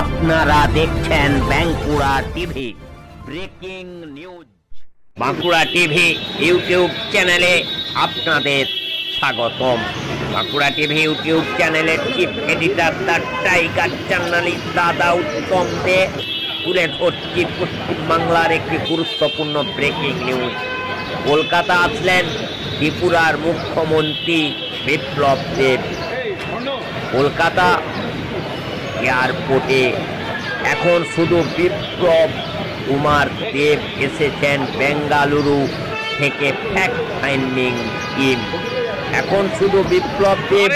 আপনারা দেখছেন Bankura TV breaking news. Bankura TV YouTube চ্যানেলে আপনাদের স্বাগতম। বাঁকুড়া টিভি ইউটিউব চ্যানেলের chief editor the tiger journalist দাদা উত্তম দে তুলে ধরছি পশ্চিমবাংলার একটি গুরুত্বপূর্ণ ব্রেকিং নিউজ। কলকাতা আসলেন ত্রিপুরার মুখ্যমন্ত্রী বিপ্লব দেব। কলকাতা এয়ারপোর্টে এখন শুধু বিপ্লব কুমার দেব এসেছেন বেঙ্গালুরু থেকে ফ্যাক্ট ফাইন্ডিং টিম। এখন শুধু বিপ্লব দেব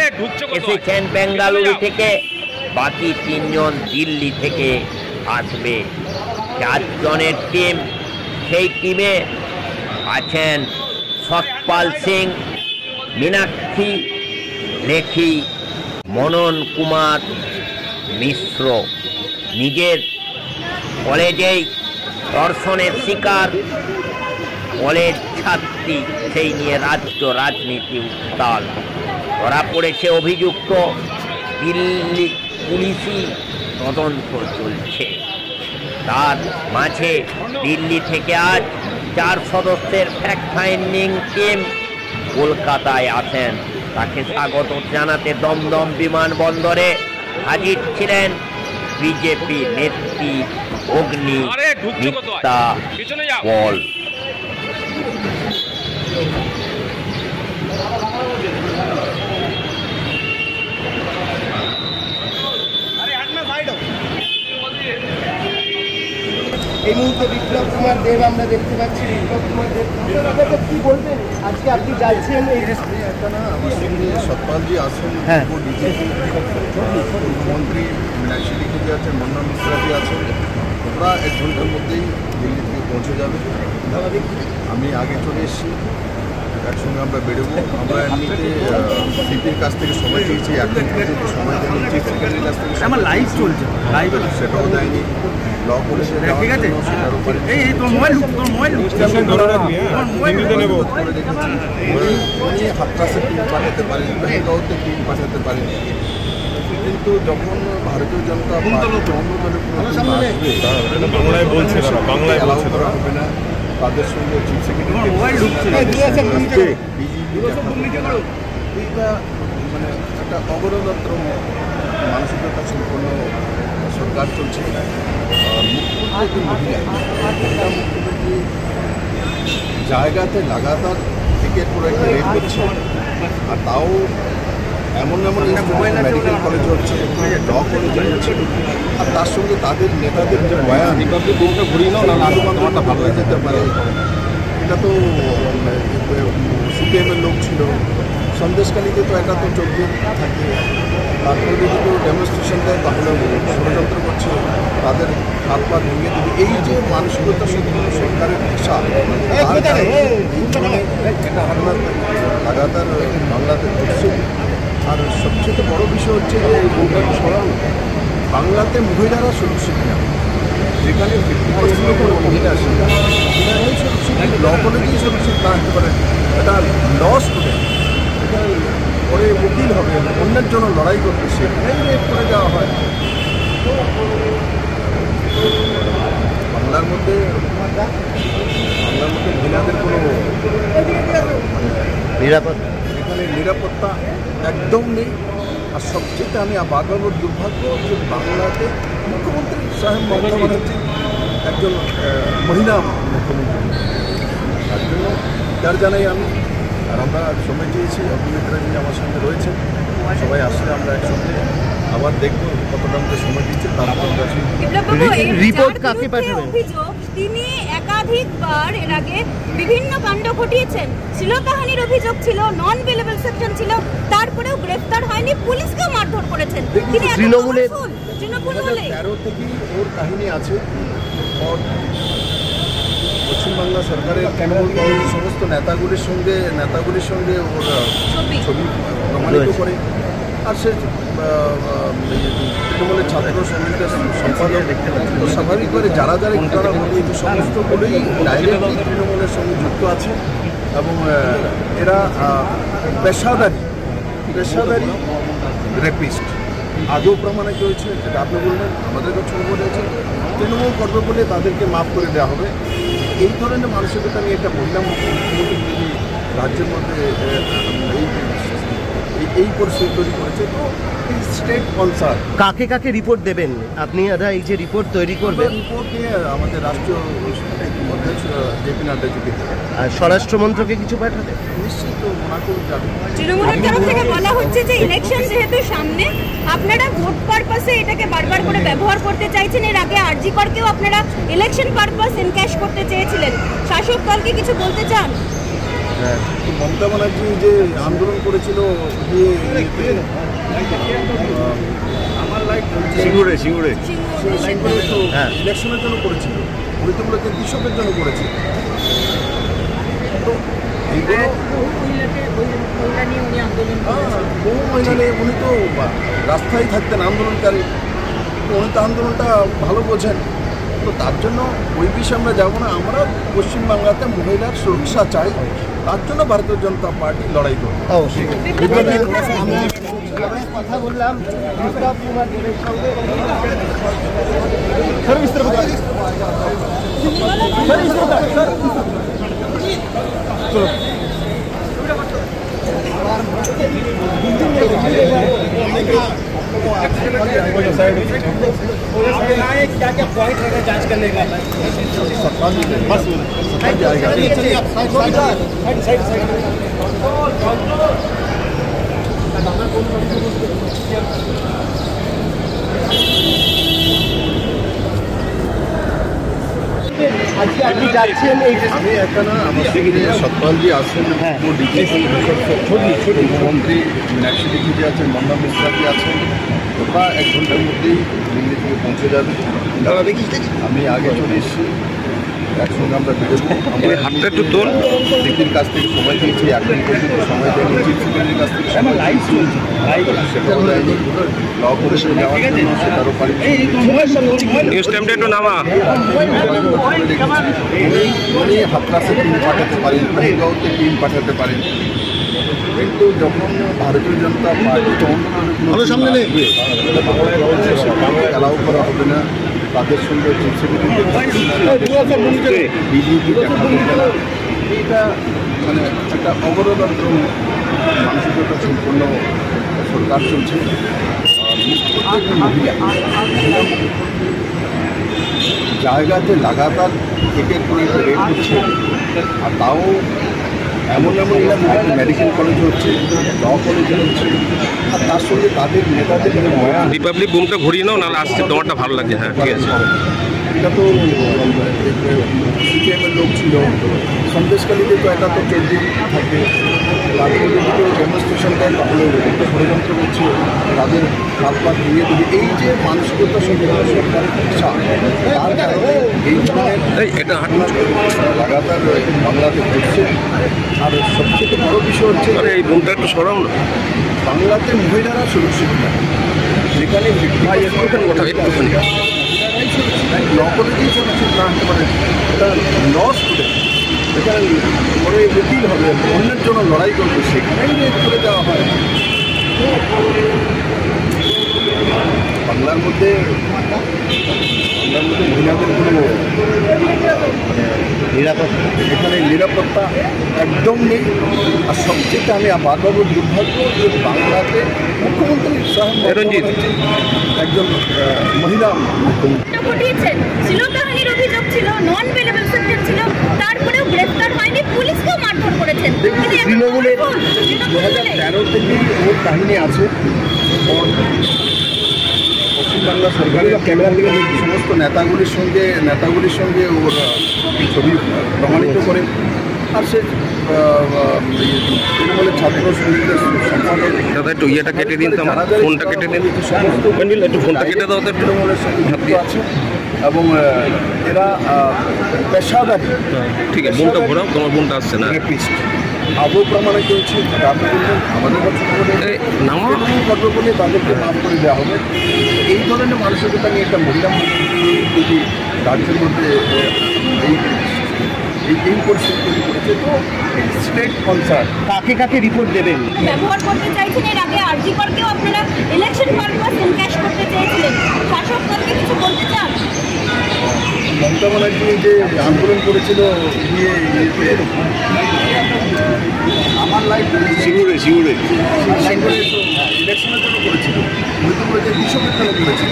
এসেছেন বেঙ্গালুরু থেকে, বাকি 3 জন দিল্লি থেকে আসবে। 4 জনের টিম। সেই টিমে আছেন সতপাল সিং, মীনাক্ষী লেখি, মনন কুমার মিশ্র। নিজের কলেজেই ধর্ষণের শিকার কলেজ ছাত্রী, সেই নিয়ে রাজ্য রাজনীতি উত্তাল। ধরা পড়েছে অভিযুক্ত, দিল্লি পুলিশি তদন্ত চলছে। তার মাঝে দিল্লি থেকে আজ 4 সদস্যের ফ্যাক্ট ফাইন্ডিং টিম কলকাতায় আসেন। তাকে স্বাগত জানাতে দমদম বিমানবন্দরে হাজির ছিলেন বিজেপি নেত্রী অগ্নি মিত্রা পল। এই মুহূর্তে বিপ্লব কুমার দেব আমরা দেখতে পাচ্ছি। বিপ্লব কুমার দেব কি বলবেন আজকে আপনি যাচ্ছেন? আমার সঙ্গে সতপালজি আছেন, মুখ্যমন্ত্রী মীনাক্ষী লেখিজি আছেন, মন্না মিশ্রাজি আছেন। ওরা 1 ঘন্টার মধ্যেই দিল্লি থেকে পৌঁছে যাবে। আমি আগে চলে এসেছি, একসঙ্গে আমরা বেরোবো। আমরা এমনিতে সিপির কাছ থেকে সময় চেয়েছি, এখন পর্যন্ত সময় দেয়নি। চিফ সেক্রেটারির কাছ থেকে আমার লাইভ চলছে, লাইভ সেটাও দেয়নি। ল কলেজে ঠিক আছে, এই তোর মোবাইল করে দেখেছি। উনি হাতরাসের টিম পাঠাতে পারেন, বেঙ্গালুরুতে টিম পাঠাতে পারেন, কিন্তু যখন ভারতীয় জনতা পার্টি অন্য দলের বাংলায় বলছে হবে না, তাদের সঙ্গে চিফ সেক্রেটারি মানে একটা অগণতন্ত্র মানসিকতা সম্পন্ন সরকার চলছে। মুখ্যমন্ত্রী মুখ্যমন্ত্রী জায়গাতে লাগাতার টিকেট করে একটা রেট করছে, আর তাও এমন মেডিকেল কলেজ হচ্ছে, ল কলেজ হচ্ছে, আর তার সঙ্গে তাদের নেতাদের যে বয়ান ঘুরিয়ে নাও তোমারটা ভালো হয়ে যেতে পারে। এটা তো সিপিএমের লোক ছিল, সন্দেশকালীতে তো এটা তো চলতে থাকে। তারপরে যদি কেউ ডেমনস্ট্রেশন দেয় তাহলে ষড়যন্ত্র করছে, তাদের হাত পা ভেঙে দেবে। এই যে মানসিকতা সম্পূর্ণ সরকারের ভাষা, এটা হামলা লাগাতার বাংলাতে ঘটছে। আর সবচেয়ে বড় বিষয় হচ্ছে যে বাংলাতে মহিলারা সুরক্ষিত না, যেখানে 50% কোনো মহিলা আসে মহিলারাই সুরক্ষিত, ল কলেজেই সুরক্ষিত না হতে পারে। এটা ল স্টুডেন্ট, এটা পরে উকিল হবে, অন্যের জন্য লড়াই করতে, সেটাই রেপ করে দেওয়া হয়। বাংলার মধ্যে মহিলাদের কোনো নিরাপত্তা, এখানে নিরাপত্তা একদম নেই। আর সবচেয়ে আমি বাংলার দুর্ভাগ্য যে বাংলাতে মুখ্যমন্ত্রী সাহেব মমতা ব্যানার্জি একজন মহিলা মুখ্যমন্ত্রী, তার জন্য তার জানাই আমি। আর আমরা সময় চেয়েছি, অভিনেত্রাজি আমার সঙ্গে রয়েছে, সবাই আসলে আমরা একসঙ্গে আবার দেখবো কতটা আমাদের সময় দিচ্ছে। তারপর রিপোর্ট কাকে পাঠাবেন? অভিযোগ তিনি একাধিকবার এর আগে বিভিন্ন কাণ্ড ঘটিয়েছেন। শ্লীলতাহানির অভিযোগ ছিল, নন বেলেবল সেকশন ছিল, তারপরেও গ্রেফতার হয়নি, পুলিশকে মারধর করেছেন। তিনি তৃণমূল 2013 থেকেই ওর কাহিনী আছে। ওর পশ্চিমবাংলা সরকারের তৃণমূল কংগ্রেসের সমস্ত নেতাগুলির সঙ্গে ওর ছবি প্রমাণিত করে। আর সে তৃণমূলের ছাত্র সমিতির সম্পাদক দেখতে পাচ্ছি। তো স্বাভাবিকভাবে যারা ঘটনা ঘটিয়েছে সমস্তগুলোই ডাইরেক্টলি তৃণমূলের সঙ্গে যুক্ত আছে, এবং এরা পেশাদারি রেপিস্ট। আগেও প্রমাণিত হয়েছে, যেটা আপনি বললেন আমাদের কাছে খবর হয়েছে, তৃণমূল করবে বলে তাদেরকে মাফ করে দেওয়া হবে। এই ধরনের মানসিকতা নিয়ে একটা মহিলা মুখ্যমন্ত্রী রাজ্যের মধ্যে এই পরিস্থিতি তৈরি করেছে। তো এই স্টেট কনসার্ন কাকে কাকে রিপোর্ট দেবেন আপনি? এই যে রিপোর্ট তৈরি করবেন, রিপোর্ট নিয়ে আমাদের রাষ্ট্রীয় অধ্যক্ষ জেপি নাড্ডাজিকে আর স্বরাষ্ট্রমন্ত্রকে কিছু পাঠাবে? নিশ্চিত মনে করুন যাবে। তৃণমূলের তরফ থেকে বলা হচ্ছে যে ইলেকশন যেহেতু সামনে, আপনারা ভোট পারপাসে এটাকে বারবার করে ব্যবহার করতে চাইছেন। এর আগে আরজি করকেও আপনারা ইলেকশন পারপাস এনক্যাশ করতে চেয়েছিলেন। শাসক দলকে কিছু বলতে চান? মমতা ব্যানার্জি যে আন্দোলন করেছিল সিঙ্গুরে ইলেকশনের জন্য করেছিল, উনি তো বলেছেন কৃষকের জন্য করেছে। তো এইগুলো বহু মহিলা নিয়ে উনি তো রাস্তায় থাকতেন আন্দোলনকারী, তো উনি তো আন্দোলনটা ভালো বোঝেন। তো তার জন্য ওই বিষয়ে আমরা যাবো না। আমরা পশ্চিমবাংলাতে মহিলার সুরক্ষা চাই, তার জন্য ভারতীয় জনতা পার্টি লড়াই করবে। কথা বললাম বিপ্লব কুমার দেবের সঙ্গে। क्या क्या पॉइंट रहेगा जांच करने का? আজকে আপনি যাচ্ছেন এই আমি একটা না, আমার সঙ্গে সত্যপালজি আছেন, মুখ্যমন্ত্রী মীনাক্ষী লেখি আছেন, মন্ডা মিশ্রাজি আছেন। ওরা 1 ঘন্টার মধ্যেই দিল্লি থেকে পৌঁছে যাবে। আমি আগে চলে এসেছি, একসঙ্গে আমরা বেরোবো। হাতটা একটু তোল। দিদির কাছ থেকে সময় দিয়েছি, এখন পর্যন্ত সময় দেয়নি। চিফ সেক্রেটারির কাছ থেকে সময় দিয়েছি, সেটাও দেয়নি। ল পরিষদ যাওয়ার জন্য সেটারও পারি। উনি হাতরাসে টিম পাঠাতে পারেন, গাঁওতে টিম পাঠাতে পারেন, কিন্তু যখন ভারতীয় জনতা পার্টি সামনে নেবে অ্যালাউ করা হবে না। তাদের সঙ্গে চিফ সেক্রেটারি বিজেপি দেখা করবে না। এইটা মানে একটা অবরোধাত্ম মানসিকতা সম্পন্ন সরকার চলছে। জায়গাতে লাগাতার একের পর এক রেট হচ্ছে, আর তাও এমন মেডিকেল কলেজ হচ্ছে, ল কলেজে হচ্ছে, আর তার সঙ্গে তাদের নেতাদের যে বয়ান। রিপাবলিক বুমটা ঘুরিয়ে নাও, নাহলে আজকে তোমারটা ভালো লাগছে। হ্যাঁ ঠিক আছে। এটা তো সিপিএমের লোক ছিল, সন্দেশকালীতে তো এটা তো চলতেই থাকবে। তাদের যদি কেউ ডেমনস্ট্রেশন দেয় তাহলে ষড়যন্ত্র করছে, তাদের হাত পা দিয়ে দেবে। এই যে মানসিকতা সরকারের ইচ্ছা, তার কারণে এই ধরনের এটা লাগাতার বাংলাতে ঘটছে। আর সবচেয়ে বড় বিষয় হচ্ছে এই বুমটা একটু সরাও না। বাংলাতে মহিলারা সুরক্ষিত না, যেখানে একটুখানি ল কলেজেই সুরক্ষিত না হতে পারে। এটা ল স্টুডেন্ট, যেখানে পরে উকিল হবে, অন্যের জন্য লড়াই করবে, সেখানেই রেট করে দেওয়া হয়। বাংলার মধ্যে মহিলাদের কোনো নিরাপত্তা, এখানে নিরাপত্তা একদম নেই। আর সবচেয়ে আমি বারবার দুর্ভাগ্য যে বাংলাতে মুখ্যমন্ত্রী রঞ্জিত একজন মহিলা ঘটিয়েছেন। শ্লীলতাহানির অভিযোগ ছিল, নন বেলেবল সেকশন ছিল, তারপরেও গ্রেফতার হয়নি, পুলিশকেও মারধর করেছেন। তৃণমূলের 2013 থেকেই ওর কাহিনী আছে। পশ্চিমবাংলা সরকারের ক্যামেরা থেকে সমস্ত নেতাগুলির সঙ্গে ওর ছবি প্রমাণিত করে। আর সে তৃণমূলের ছাত্র সঙ্গীতের সম্পাদক। দাদা একটু ইয়েটা কেটে দিন, তো আমার ফোনটা কেটে দিন, একটু ফোনটা কেটে দাও। তো তৃণমূলের সঙ্গে যুক্ত আছে এবং এরা পেশাদারি। ঠিক আছে, বোনটা ঘোরাও, তোমার বোনটা আসছে না। আগেও প্রমাণিত হয়েছে, আপনি বলবেন আমাদের কাছে করবে বলে তাদেরকে মাফ করে দেওয়া হবে। এই ধরনের মানসিকতা নিয়ে একটা মহিলা মুখ্যমন্ত্রী রাজ্যের মধ্যে এই এই পরিস্থিতি তৈরি করেছে। তো স্টেট কনসার্ন। কাকে কাকে রিপোর্ট দেবেন? ব্যবহার করতে চাইছেন, এর আগে আরজি করকেও আপনারা ইলেকশন পারপাস এনক্যাশ করতে চেয়েছিলেন, শাসক দলকে কিছু বলতে চান? মমতা ব্যানার্জি যে আন্দোলন করেছিল আমার লাইফ সিঙ্গুরে ইলেকশনের জন্য করেছিল, হয়তো করেছে বিশ্ববিদ্যালয় করেছিল।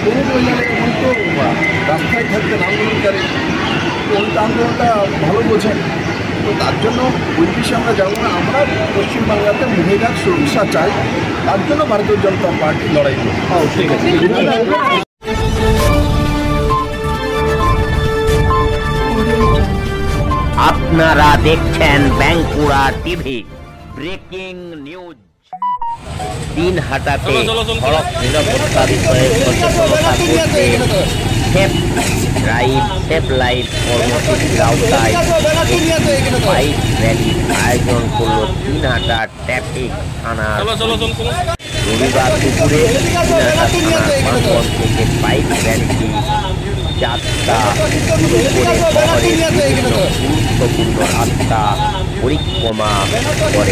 কোনো মহিলাকে হয়তো রাস্তায় থাকতেন আন্দোলনকারী, ওই আন্দোলনটা ভালো বোঝেন। তো তার জন্য ওই বিষয়ে আমরা যাবো না। আমরা পশ্চিমবাংলাতে মহিলার সুরক্ষা চাই, তার জন্য ভারতীয় জনতা পার্টি লড়াই করবে। ঠিক আছে। আপনারা দেখছেন বাঁকুড়া টিভি। Breaking news. দিনহাটাতে সড়ক নিরাপত্তা বিষয়ে সচেতনতা করতে সেফ লাইফ কর্মসূচির আওতায় বাইক র্যালির আয়োজন করল দিনহাটা ট্রাফিক থানার। রবিবার দুপুরে দিনহাটা থানার প্রাঙ্গণ থেকে বাইক র্যালিটি যাত্রা শুরু করে শহরের বিভিন্ন গুরুত্বপূর্ণ রাস্তা পরিক্রমা করে।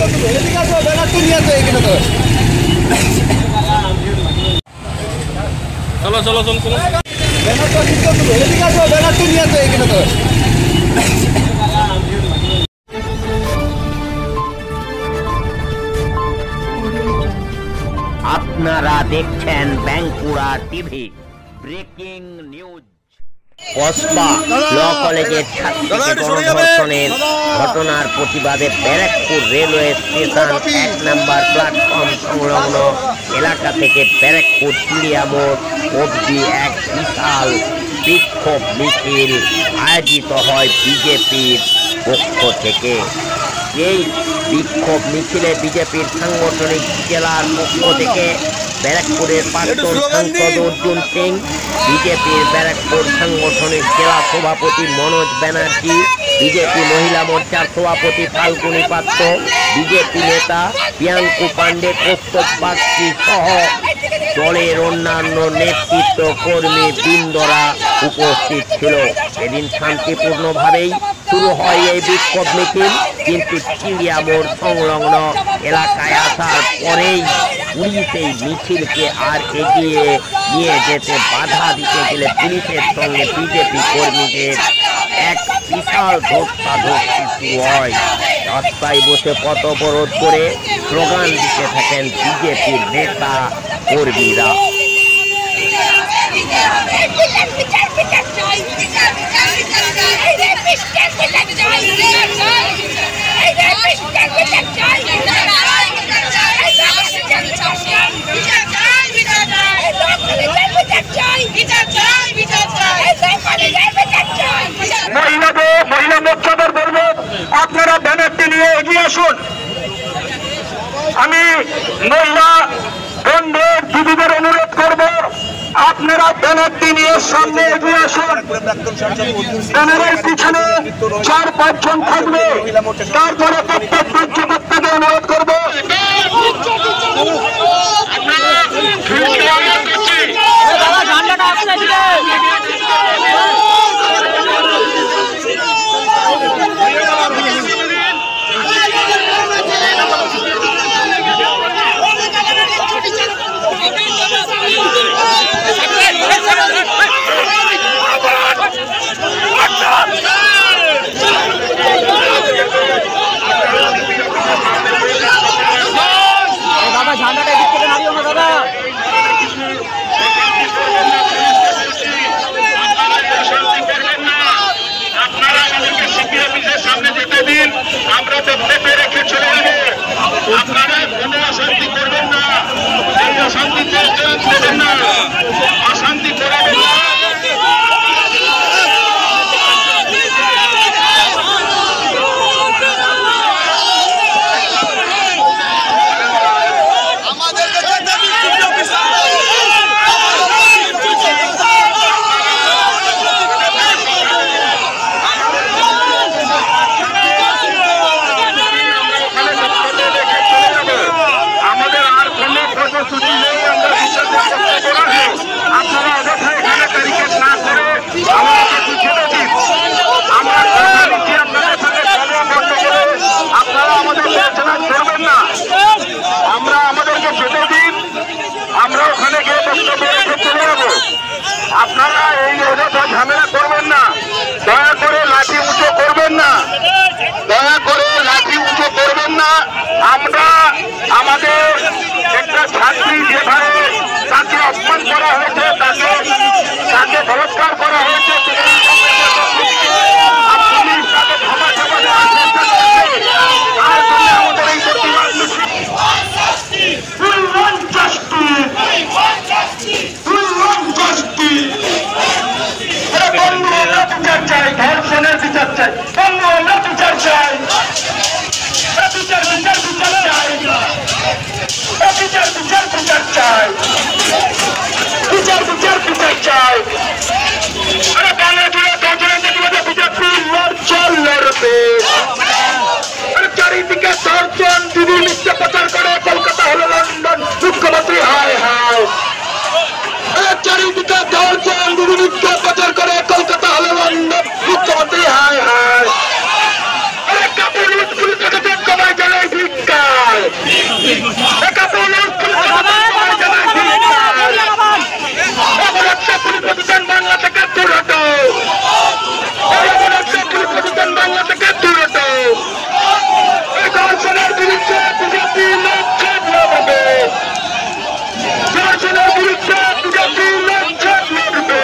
আপনারা দেখছেন Bankura TV. Breaking news. Kasba law কলেজের ছাত্রীকে গণধর্ষণের ঘটনার প্রতিবাদে Barrackpore railway station 1 number platform সংলগ্ন এলাকা থেকে ব্যারাকপুর চিড়িয়া মোড় অবধি এক বিশাল বিক্ষোভ মিছিল আয়োজিত হয় বিজেপির পক্ষ থেকে। এই বিক্ষোভ মিছিলে বিজেপির সাংগঠনিক জেলার পক্ষ থেকে ব্যারাকপুরের প্রাক্তন সাংসদ অর্জুন সিং, বিজেপির ব্যারাকপুর সাংগঠনিক জেলা সভাপতি মনোজ ব্যানার্জি, বিজেপি মহিলা মোর্চার সভাপতি ফাল্গুনী পাত্র, বিজেপি নেতা প্রিয়াঙ্কু পাণ্ডে, কৌস্তব বাগচি সহ দলের অন্যান্য নেতৃত্ব কর্মী বৃন্দরা উপস্থিত ছিল। এদিন শান্তিপূর্ণভাবেই শুরু হয় এই বিক্ষোভ মিছিল, কিন্তু চিড়িয়া মোড় সংলগ্ন এলাকায় আসার পরেই পুলিশ এই মিছিলকে আর এগিয়ে নিয়ে যেতে বাধা দিতে গেলে পুলিশের সঙ্গে বিজেপি কর্মীদের এক বিশাল ধস্তাধস্তি শুরু হয়। রাস্তায় বসে পথ অবরোধ করে স্লোগান দিতে থাকেন বিজেপির নেতা কর্মীরা। মহিলা মোর্চাদের বলবো, আপনারা ব্যানারটি নিয়ে এগিয়ে আসুন। আমি মহিলা বন্ধু দিদিদের অনুরোধ করব, আপনারা ব্যানারটি নিয়ে সামনে এগিয়ে আসুন। ব্যানারের পিছনে 4-5 জন থাকবে, তারপরে প্রত্যেক কার্যকর্তাকে অনুরোধ করব আমরা তো পেপে রেখে চলে যাবো। আপনারা কোনো অশান্তি করবেন না, এই অশান্তিতে দেবেন না, অশান্তি করাবেন না। আপনারা ছাত্রী যেভাবে তাকে অপমান করা হয়েছে, তাকে বলাৎকার করা হয়েছে, পুলিশ তাকে ক্ষমা চাপা দেওয়ার চেষ্টা করছে। তার জন্য আমাদের এই প্রতিবাদ বিচার চাই, ধর্ষণের বিচার চাই, আমরা বিচার চাই, বিচার বিচার বিচার চাই, বিচার বিচার বিচার চাই, বিচার বিচার বিচার চাই। চারিদিকে দর্শন দিদি মিথ্যা প্রচার করে কলকাতা হলো লন্ডন, মুখ্যমন্ত্রী হায় হায়। চারিদিকে দর্শন দিদি মিথ্যা প্রচার করে কলকাতা হলো লন্ডন, মুখ্যমন্ত্রী হায় হায়। বাংলা থেকে দূর হতো, বাংলা থেকে দূর হতো। দর্শনের বিরুদ্ধে বিজেপি লক্ষ্য লড়বে, দর্শনের বিরুদ্ধে বিজেপি লক্ষ্য লড়বে।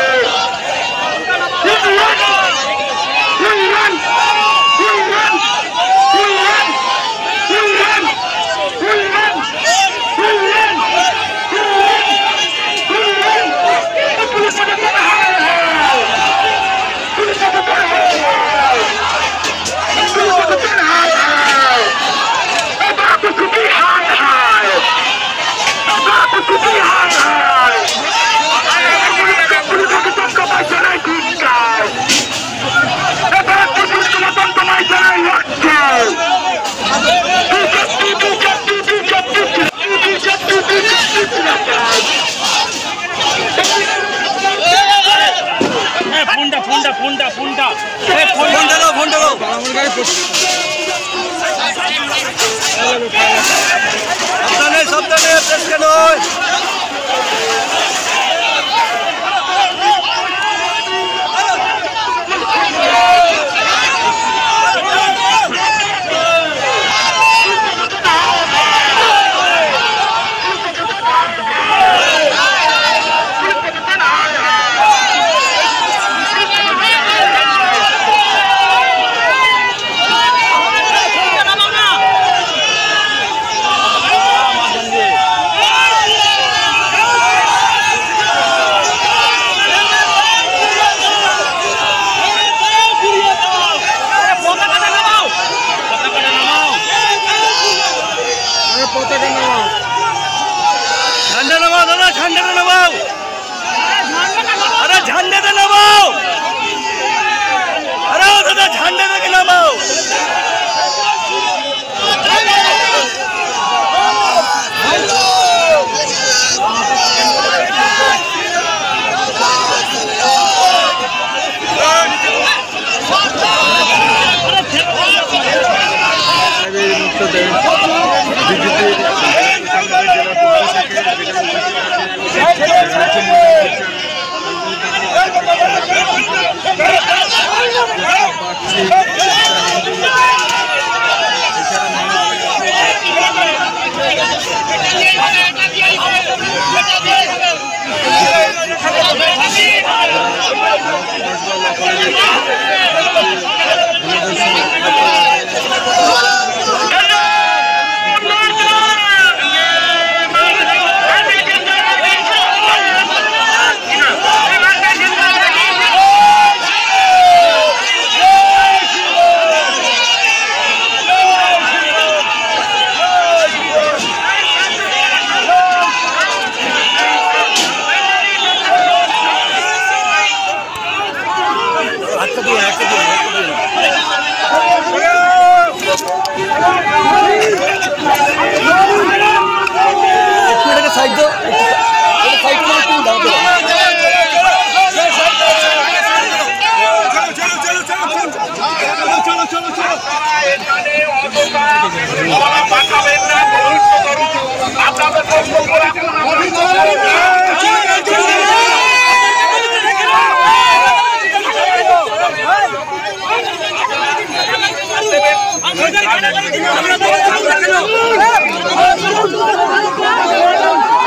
আমরা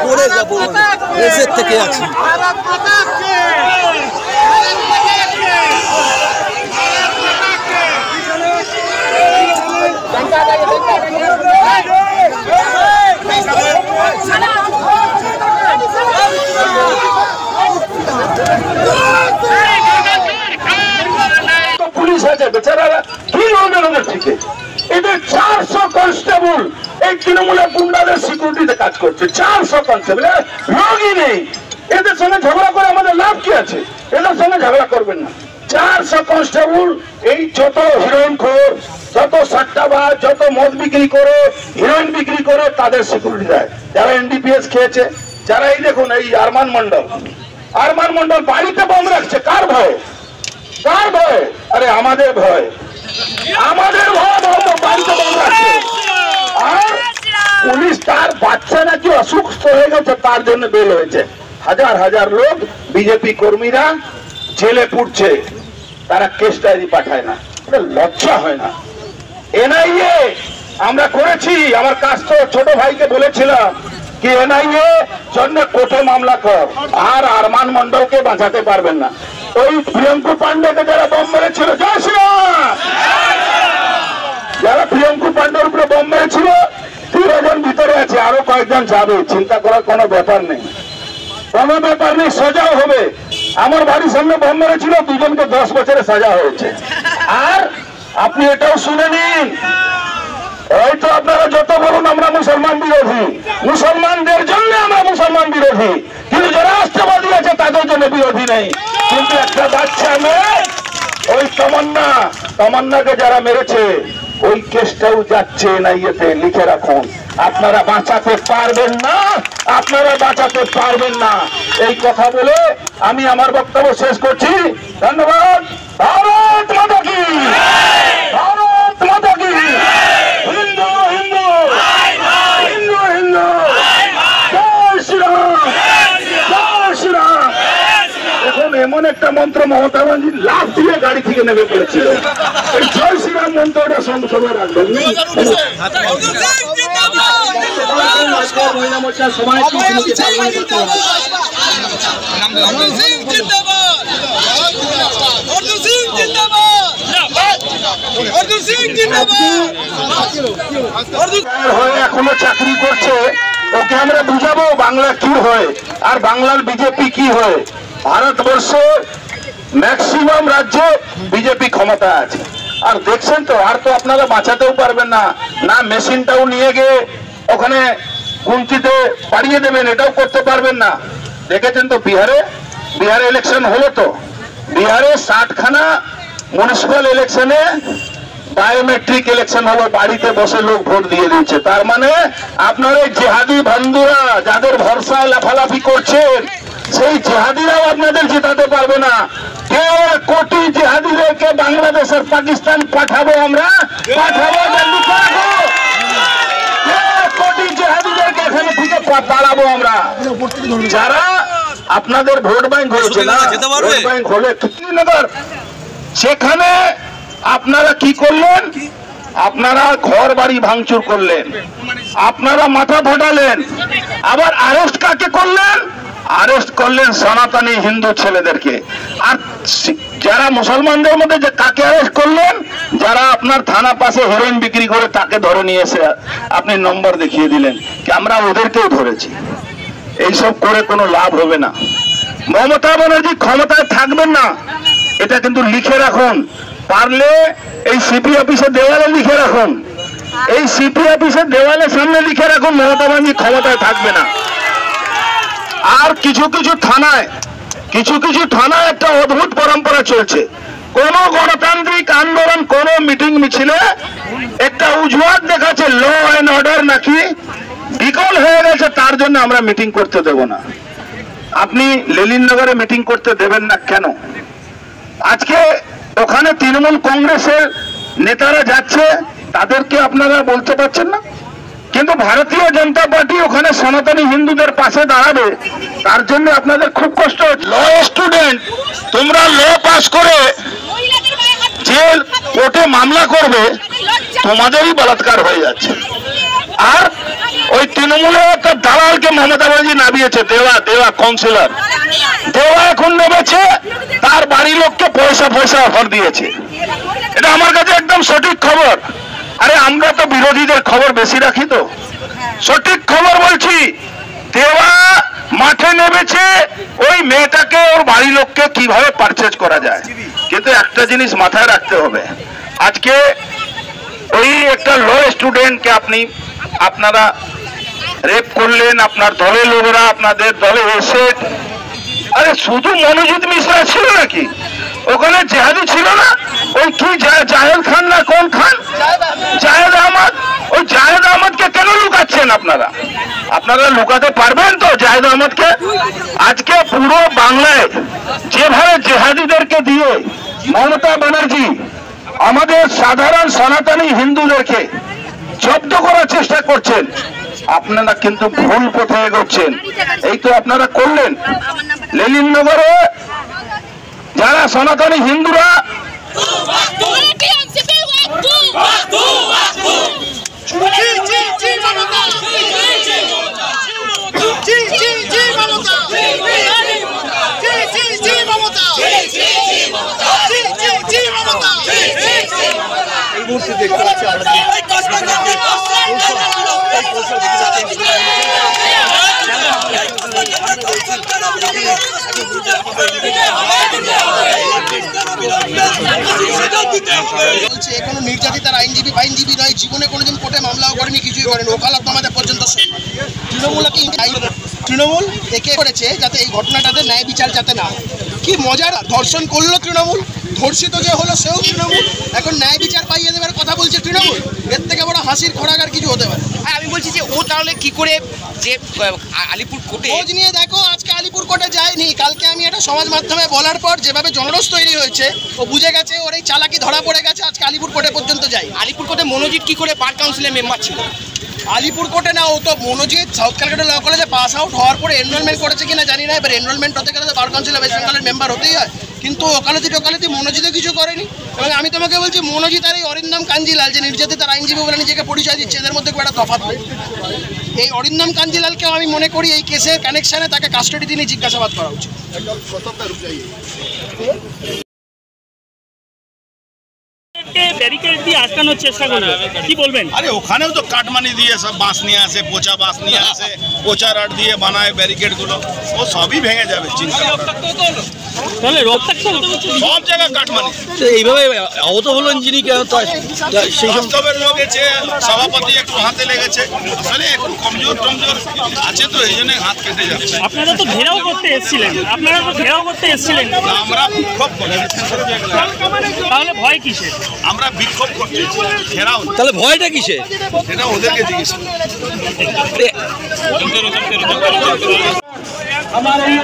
পড়ে যাবো রেসের থেকে আছি। পুলিশ আছে বেচারারা কি লড়বেন ওদের থেকে? এদের 400 কনস্টেবল এই তৃণমূলের গুন্ডাদের সিকিউরিটিতে কাজ করছে। 400 কনস্টেবল লোকই নেই। এদের সঙ্গে ঝগড়া করে আমাদের লাভ কি আছে? এদের সঙ্গে ঝগড়া করবেন না। 400 কনস্টেবল এই যত হিরোইন খোর, যত সাট্টাবাজ, যত মদ বিক্রি করে, হিরোইন বিক্রি করে তাদের সিকিউরিটি দেয়। যারা এনডিপিএস খেয়েছে, যারা এই দেখুন এই আরমান মন্ডল বাড়িতে বোম রাখছে কার ভয়ে? কার ভয়? আরে আমাদের ভয়, আমাদের ভয় বাড়িতে বোম রাখছে। আর পুলিশ তার বাচ্চা নাকি অসুস্থ হয়ে গেছে তার জন্য বেল হয়েছে। হাজার হাজার লোক বিজেপি কর্মীরা জেলে পুড়ছে, তারা কেস ডায়েরি পাঠায় না। লজ্জা হয় না? এনআইএ আমরা করেছি, আমার কাজ তো ছোট ভাইকে বলেছিলাম কি এনআইএ জন্য কোর্টে মামলা কর, আর আরমান মন্ডলকে বাঁচাতে পারবেন না। ওই প্রিয়ঙ্কু পান্ডেকে যারা বোম মেরেছিল, জয় শ্রীরাম, যারা প্রিয়ঙ্কু পান্ডের উপরে বোম মেরেছিল 13 জন ভিতরে আছে, আরো কয়েকজন যাবে, চিন্তা করার কোনো ব্যাপার নেই, কোনো ব্যাপার নেই, সাজাও হবে। আমার বাড়ির সামনে বোম মেরেছিল, 2 জনকে 10 বছরের সাজা হয়েছে। আর আপনি এটাও শুনে নিন, হয়তো আপনারা যত বলুন আমরা মুসলমান বিরোধী, মুসলমানদের জন্য আমরা মুসলমান বিরোধী, কিন্তু যারা রাষ্ট্রবাদী আছে তাদের জন্য বিরোধী নেই। কিন্তু একটা বাচ্চা মেয়ে ওই তমন্নাকে যারা মেরেছে ওই কেসটাও যাচ্ছে এনআইএতে, লিখে রাখুন। আপনারা বাঁচাতে পারবেন না, আপনারা বাঁচাতে পারবেন না। এই কথা বলে আমি আমার বক্তব্য শেষ করছি। ধন্যবাদ। ভারত মাতা কি, ভারত মাতা কি, হিন্দু হিন্দু হিন্দু হিন্দু, জয় শ্রীরাম, জয় শ্রীরাম। এখন এমন একটা মন্ত্র মমতা ব্যানার্জি লাফ দিয়ে গাড়ি থেকে নেমে পড়েছিল, এই জয় শ্রীরাম মন্ত্রটা সংসদে রাখবেন। মহিলা মোর্চার সবাই এখনো চাকরি করছে, ওকে আমরা বুঝাবো বাংলা কি হয় আর বাংলার বিজেপি কি হয়। ভারতবর্ষে ম্যাক্সিমাম রাজ্যে বিজেপি ক্ষমতা আছে, আর দেখছেন তো, আর তো আপনারা বাঁচাতেও পারবেন না, না মেশিনটাও নিয়ে গিয়ে ওখানে গুনতিতে পাড়িয়ে দেবেন, এটাও করতে পারবেন না। দেখেছেন তো বিহারে ইলেকশন হলো, তো বিহারে 60খানা মিউনিসিপাল ইলেকশনে বায়োমেট্রিক ইলেকশন হলো, বাড়িতে বসে লোক ভোট দিয়ে দিচ্ছে। তার মানে আপনার এই জেহাদি বন্ধুরা যাদের ভরসায় লাফালাফি করছেন, সেই জেহাদিরাও আপনাদের জেতাতে পারবে না। কোটি জেহাদিদেরকে বাংলাদেশ আর পাকিস্তান পাঠাবো, আমরা পাঠাবো, কোটি জেহাদিদেরকে এখানে থেকে পালাবো আমরা। যারা আপনাদের ভোট ব্যাংক হয়েছে না, ভোট ব্যাংক হলে কৃষ্ণনগর, সেখানে আপনারা কি করলেন? আপনারা ঘর বাড়ি ভাঙচুর করলেন, আপনারা মাথা ফাটালেন, আবার আরেস্ট কাকে করলেন? আরেস্ট করলেন সনাতনী হিন্দু ছেলেদেরকে। আর যারা মুসলমানদের মধ্যে যে কাকে আরেস্ট করলেন? যারা আপনার থানা পাশে হেরোইন বিক্রি করে তাকে ধরে নিয়ে এসে আপনি নম্বর দেখিয়ে দিলেন কি আমরা ওদেরকেও ধরেছি। এইসব করে কোনো লাভ হবে না। মমতা ব্যানার্জি ক্ষমতায় থাকবেন না, এটা কিন্তু লিখে রাখুন। পারলে এই সিপি অফিসের দেওয়ালে লিখে রাখুন, এই সিপি অফিসের দেওয়ালের সামনে লিখে রাখুন মমতা ব্যানার্জি ক্ষমতায় থাকবে না। আর কিছু কিছু থানায় একটা অদ্ভুত পরম্পরা চলছে, কোন গণতান্ত্রিক আন্দোলন, কোন মিটিং মিছিলে একটা উজুয়াত দেখাচ্ছে ল অ্যান্ড অর্ডার নাকি বিকল হয়ে গেছে, তার জন্য আমরা মিটিং করতে দেব না। আপনি লেলিননগরে মিটিং করতে দেবেন না কেন? আজকে ওখানে তৃণমূল কংগ্রেসের নেতারা যাচ্ছে, তাদেরকে আপনারা বলতে পারছেন না, কিন্তু ভারতীয় জনতা পার্টি ওখানে সনাতনী হিন্দুদের পাশে দাঁড়াবে, তার জন্য আপনাদের খুব কষ্ট হচ্ছে। ল স্টুডেন্ট, তোমরা ল পাস করে যে কোর্টে মামলা করবে, তোমাদেরই বলাৎকার হয়ে যাচ্ছে। আর ওই তৃণমূলের একটা দালালকে মমতা ব্যানার্জি নামিয়েছে, দেওয়া কাউন্সিলর দেওয়া এখন নেমেছে, তার বাড়ির লোককে পয়সা অফার দিয়েছে। এটা আমার কাছে একদম সঠিক খবর। আরে আমরা তো বিরোধীদের খবর বেশি রাখি, তো সঠিক খবর বলছি। দেওয়া মাঠে নেমেছে ওই মেয়েটাকে ওর বাড়ির লোককে কিভাবে পারচেজ করা যায়। কিন্তু একটা জিনিস মাথায় রাখতে হবে, আজকে ওই একটা ল স্টুডেন্টকে আপনারা রেপ করলেন, আপনার দলের লোকেরা আপনাদের দলে এসে। আরে শুধু মনোজিৎ মিশ্রা ছিল নাকি ওখানে? জেহাদি ছিল না? ওই কি জাহেদ খান না কোন খান, জাহেদ আহমদ? ওই জাহেদ আহমদকে কেন লুকাচ্ছেন আপনারা লুকাতে পারবেন তো জাহেদ আহমদকে? আজকে পুরো বাংলায় যেভাবে জেহাদিদেরকে দিয়ে মমতা ব্যানার্জি আমাদের সাধারণ সনাতনী হিন্দুদেরকে জব্দ করার চেষ্টা করছেন, আপনারা কিন্তু ভুল পথে এগোচ্ছেন। এই তো আপনারা করলেন লেনিননগরে যারা সনাতনী হিন্দুরা এই মুহূর্তে দেখতে পাচ্ছি আমরা কোনো নির্যাতিতার আইনজীবী নয়, জীবনে কোনোদিন কোর্টে মামলাও করেনি, কিছুই করেনি, ওকালত আমাদের পর্যন্ত। তৃণমূল একে করেছে যাতে এই ঘটনাটাতে ন্যায় বিচার যাতে না হয়। কি মজার, ধর্ষণ করলো তৃণমূল, ধর্ষিত যে হলো সেও তৃণমূল, এখন ন্যায় বিচার পাইয়ে দেবার কথা বলছে তৃণমূল। এর থেকে বড় হাসির খোরাক আর কিছু হতে পারে। আমি বলছি যে ও তাহলে কি করে যে আলিপুর কোর্টে খোঁজ নিয়ে দেখো, আজকে আলিপুর কোর্টে যায়নি, কালকে আমি এটা সমাজ মাধ্যমে বলার পর যেভাবে জনরোষ তৈরি হয়েছে ও বুঝে গেছে ওর এই চালাকি ধরা পড়ে গেছে, আজকে আলিপুর কোর্টে পর্যন্ত যাই। আলিপুর কোর্টে মনোজিৎ কি করে বার কাউন্সিলের মেম্বার ছিল? আলিপুর কোর্টে না, ও তো মনোজিৎ সাউথ ক্যালকাটা ল কলেজে পাস আউট হওয়ার পরে এনরোলমেন্ট করেছে কিনা জানি না, এবার এনরোলমেন্ট হতে গেলে বার কাউন্সিল ওয়েস্ট বেঙ্গলের মেম্বার হতেই হয়, কিন্তু ওকালতি মনোজিৎও কিছু করেনি। এবং আমি তোমাকে বলছি মনোজিৎ আর এই অরিন্দম কাঞ্জিলাল যে নির্যাতিতার আইনজীবী বলে নিজেকে পরিচয় দিচ্ছে, এদের মধ্যে খুব একটা তফাৎ নেই। এই অরিন্দম কাঞ্জিলালকেও আমি মনে করি এই কেসের কানেকশানে তাকে কাস্টডি দিয়ে জিজ্ঞাসাবাদ করা উচিত। ব্যারিকেড দিয়ে আটকানোর চেষ্টা করলো, কি বলবেন? আরে ওখানেও তো কাটমানি দিয়ে সব বাঁশ নিয়ে আসে, পচা বাঁশ নিয়ে আসে, পচা রাড দিয়ে বানায় ব্যারিকেডগুলো, ও সবই ভেঙে যাবে। চিন্তা তাহলে রক্তাক্ত হতে হচ্ছে সব জায়গায় কাটমানি। এইভাবে আহত হলেন যিনি, সেই বাস্তবের লোক এসে সভাপতি একটু হাতে লেগেছে, আসলে একটু কমজোর আছে তো এই জন্য হাত কেটে যাচ্ছে। আপনারা তো ঘেরাও করতে এসেছিলেন, আমরা বিক্ষোভ করছি। তাহলে ভয় কিসে? আমরা বিক্ষোভ করছি, ঘেরাও। তাহলে ভয়টা কিসে? এটা ওদেরকে জিজ্ঞেস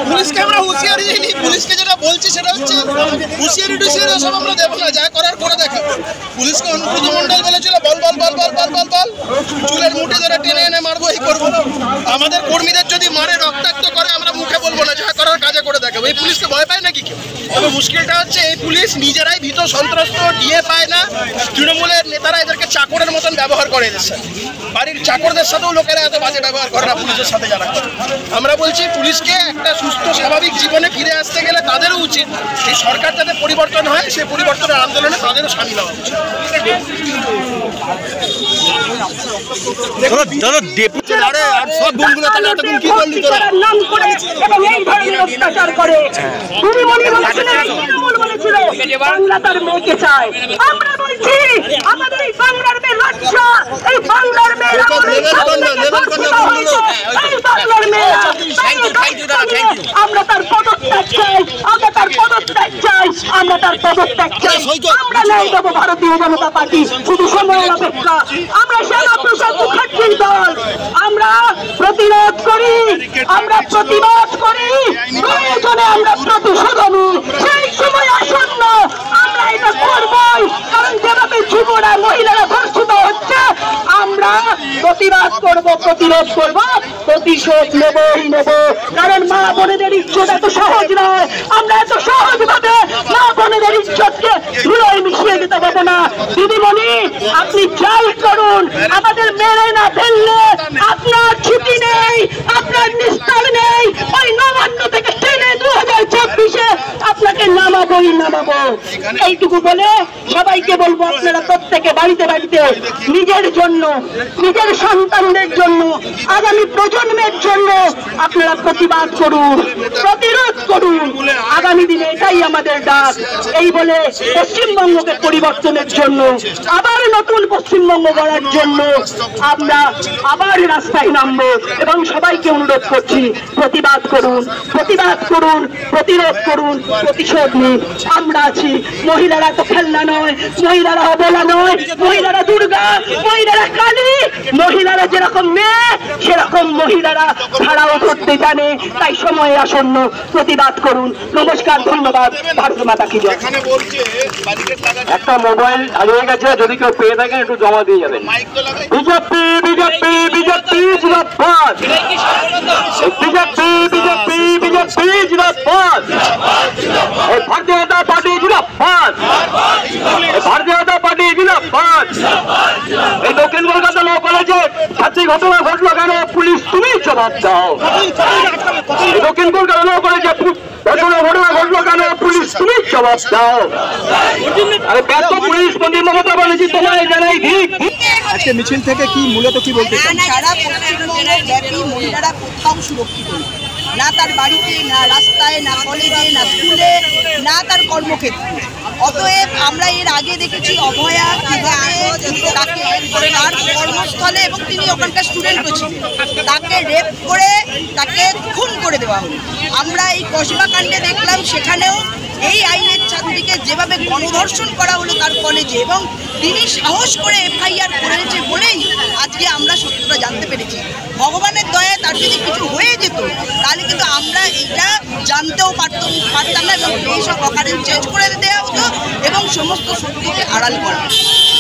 পুলিশকে আমরা হুঁশিয়ারি দিইনি, পুলিশকে যেটা বলছি সেটা হচ্ছে হুঁশিয়ারি সব আমরা দেবো না, যা করার করে দেখাবো। পুলিশকে অনুব্রত মণ্ডল বলেছিল বল চুলের মুঠে ধরে টেনে এনে মারবো, এই করবো। আমাদের কর্মীদের যদি মারে রক্তাক্ত করে আমরা মুখে বলবো না, যা করার কাজে করে দেখাবো। এই পুলিশকে ভয় পায় নাকি কেউ? তবে মুশকিলটা হচ্ছে এই পুলিশ নিজেরাই ভীত সন্ত্রস্ত, ডিএ পায় না, তৃণমূলের নেতারা এদেরকে চাকরের মতন ব্যবহার করে এদের সাথে। বাড়ির চাকরদের সাথেও লোকেরা এত বাজে ব্যবহার করে না পুলিশের সাথে যারা। আমরা বলছি পুলিশকে একটা সুস্থ স্বাভাবিক জীবনে ফিরে আসতে গেলে তাদেরও উচিত এই সরকার যাতে পরিবর্তন হয়, সেই পরিবর্তনের আন্দোলনে তাদেরও সামিল হওয়া উচিত। আমরা তার পদত্যাগ চাই, আমরা তার পদত্যাগ চাই, আমরা তার পদত্যাগ চাই। আমরা ন্যায় দেবো ভারতীয় জনতা পার্টি, শুধু সময়ের অপেক্ষা। আমরা সেনা প্রসাদ মুখার্জির দল, আমরা প্রতিরোধ করি, আমরা প্রতিবাদ করি, প্রয়োজনে আমরা প্রতিশোধনী। সেই সময় আসন্ন, আমরা এটা করবই, কারণ যেভাবে যুবরা মহিলারা ধর্ষিত হচ্ছে আমরা প্রতিবাদ করব, প্রতিরোধ করব, প্রতিশোধ নেবই নেব। কারণ মা বোনেদের ইজ্জত এত সহজ নয়, আমরা এত সহজ ভাবে মা বোনেদের ইজ্জতকে ধুলোয় মিশিয়ে দিতে পারবো না। দিদিমণি আপনি চাল করুন, আমাদের মেরে না ফেললে আপনার ছুটি নেই, আপনার নিস্তার নেই। ওই নবান্ন থেকে টেনে 2024-এ আপনাকে নামাবোই নামাবো। এইটুকু বলে সবাইকে বলবো, আপনারা প্রত্যেকে বাড়িতে বাড়িতে নিজের জন্য, নিজের সন্তানদের জন্য, আগামী প্রজন্মের জন্য আপনারা প্রতিবাদ করুন, প্রতিরোধ করুন। আগামী দিনে এটাই আমাদের ডাক। এই বলে পশ্চিমবঙ্গকে পরিবর্তনের জন্য, আবার নতুন পশ্চিমবঙ্গ গড়ার জন্য আমরা আবার রাস্তায় নামবো এবং সবাইকে অনুরোধ করছি, প্রতিবাদ করুন, প্রতিবাদ করুন, প্রতিরোধ করুন, প্রতিশোধ নিন। আমরা আছি। মহিলারা তো খেলনা নয়, মহিলারা অবলা নয়, মহিলারা দুর্গা, মহিলারা কালী, মহিলারা যেরকম মেয়ে সেরকম মহিলারা ছাড়াও করতে জানে। তাই সময় আসন্ন, প্রতিবাদ করুন। নমস্কার, ধন্যবাদ। ভারত মাতা কি জয়। একটা মোবাইল হারিয়ে গেছে, যদি কেউ পেয়ে থাকেন একটু জমা দিয়ে যাবেন। বিজেপি বিজেপি বিজেপি জিন্দাবাদ, বিজেপি বিজেপি বিজেপি জিন্দাবাদ, ভারতীয় জনতা পার্টি জিন্দাবাদ, ভারতীয় জনতা পার্টি জিন্দাবাদ। এই দক্ষিণ কলকাতা ল কলেজে ছাত্রী ঘটনা ঘটলো কেন? পুলিশ তুমি জবাব দাও। দক্ষিণ কলকাতা ল কলেজে ঘটনা ঘটলো কেন? পুলিশ তুমি জবাব দাও। আরে ব্যর্থ পুলিশ মন্ত্রী মমতা ব্যানার্জি তোমায় জানাই ঠিক। আজকে মিছিল থেকে কি মূলত কি বলতে চান? সারা পশ্চিমবঙ্গব্যাপী মহিলারা কোথাও সুরক্ষিত নেই, না তার বাড়িতে, না রাস্তায়, না কলেজে, না স্কুলে, না তার কর্মক্ষেত্রে। অতএব আমরা এর আগে দেখেছি অভয়া কিভাবে তাকে তার কর্মস্থলে, এবং তিনি ওখানকার স্টুডেন্টও ছিলেন, তাকে রেপ করে তাকে খুন করে দেওয়া হলো। আমরা এই কসবা কাণ্ডে দেখলাম সেখানেও এই আইনের ছাত্রীকে যেভাবে গণধর্ষণ করা হলো তার কলেজে, এবং তিনি সাহস করে FIR করেছে বলেই আজকে আমরা সত্যটা জানতে পেরেছি। ভগবানের দয়ায় তার যদি কিছু হয়ে যেত তাহলে কিন্তু আমরা এইটা জানতেও পারতাম না, এবং এইসব অকারেন্স চেঞ্জ করে দেওয়া হতো এবং সমস্ত সত্যকে আড়াল করা।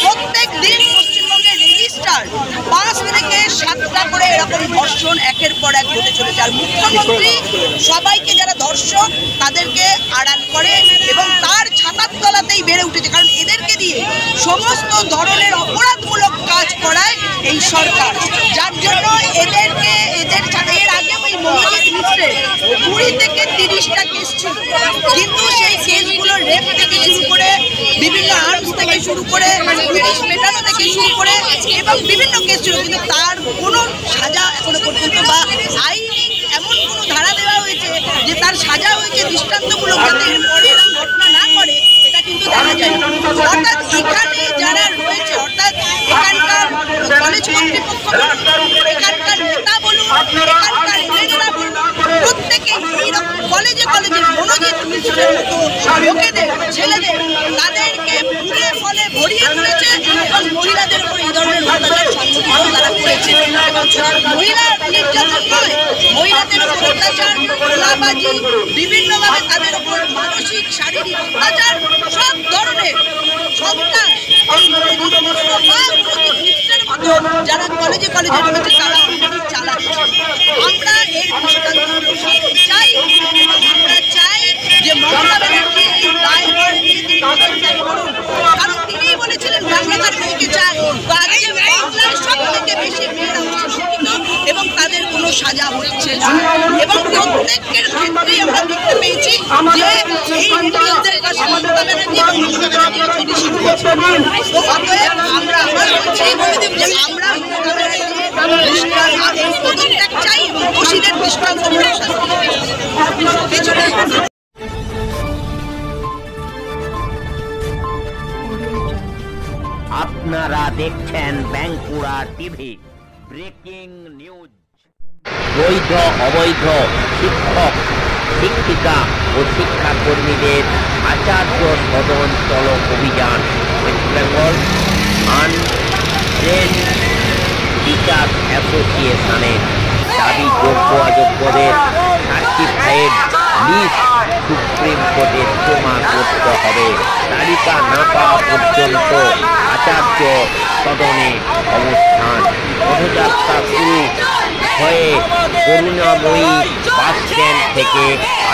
প্রত্যেক দিন পশ্চিমবঙ্গের রেজিস্ট্রার 5 থেকে 7টা করে এরকম ধর্ষণ একের পর এক ঘটে চলেছে। আর মুখ্যমন্ত্রী সবাইকে যারা ধর্ষক তাদেরকে আড়াল করে এবং তার ছাতার তলাতেই বেড়ে উঠেছে, কারণ এদেরকে দিয়ে সমস্ত ধরনের অপরাধমূলক কাজ করায় এই সরকার, যার জন্য এদেরকে এর আগে ওই মনোজিৎ মিশ্রের 20 থেকে 30টা কেস ছিল, কিন্তু সেই কেসগুলো রেপ থেকে শুরু করে বিভিন্ন আর্মস থেকে শুরু করে পুলিশ মেটানো থেকে শুরু করে এবং বিভিন্ন কেস ছিল, কিন্তু তার কোনো সাজা এখনো পর্যন্ত বা আইনি এমন কোনো ধারা দেওয়া হয়েছে যে তার সাজা হয়েছে দৃষ্টান্তমূলক, যাতে এরপরে এরকম ঘটনা না করে, এটা কিন্তু দেখা যায়। অর্থাৎ এখানে যারা রয়েছে, অর্থাৎ এখানকার কলেজ কর্তৃপক্ষ বলুন, এখানকার নেতা বলুন, এখানকার এমএলএরা বলুন, প্রত্যেকে এইরকম কলেজে কলেজে মনোজিৎ মিশ্রের মতো লোকেদের, ছেলেদের, তাদেরকে ফুলে ফলে ভরিয়ে তুলেছে এবং মহিলাদের উপর এই ধরনের অত্যাচার সংগঠিত তারা করেছে। এবং মহিলা নির্যাতন নয়, মহিলাদের উপর অত্যাচার, গোলাবাজি, বিভিন্নভাবে তাদের উপর মানসিক শারীরিক অত্যাচার, সব ধরনের সন্ত্রাস এই মনোজিৎ মিশ্র বা মনোজিৎ মিশ্রের মতো যারা কলেজে কলেজে রয়েছে তারা অলরেডি চালাচ্ছে। আমরা এর দৃষ্টান্ত চাই, আমরা চাই যে মমতা ব্যানার্জি এই দায় পদত্যাগ করুন, কারণ তিনিই বলেছিলেন বাংলার মেয়েকে চাই। বাংলার সব থেকে বেশি মেয়েরা শিক্ষিত এবং তাদের কোনো সাজা হচ্ছে না, এবং প্রত্যেকের ক্ষেত্রেই আমরা দেখতে পেয়েছি যে এই রিলিজদের কাছে মমতা ব্যানার্জি এবং মমতা ব্যানার্জির ছবি শুরু হচ্ছে। অতএব আমরা আবার বলছি যে আমরা মমতা ব্যানার্জির পদত্যাগ চাই এবং দোষীদের দৃষ্টান্তমূলক শাস্তি। আপনারা দেখছেন বাঁকুড়া টিভি ব্রেকিং নিউজ। বৈধ অবৈধ শিক্ষক, শিক্ষিকা ও শিক্ষাকর্মীদের আচার্য সদন চলো অভিযান। ওয়েস্ট বেঙ্গল আনট্রেন্ড টিচার্স অ্যাসোসিয়েশনের দাবি যোগ্য অযোগ্যদের সার্টিফাইড লিস্ট সুপ্রিম কোর্টে জমা করতে হবে। তালিকা না পাওয়া পর্যন্ত আচার্য সদনে অবস্থান। পদযাত্রা শুরু হয়ে করুণাময়ী বাস স্ট্যান্ড থেকে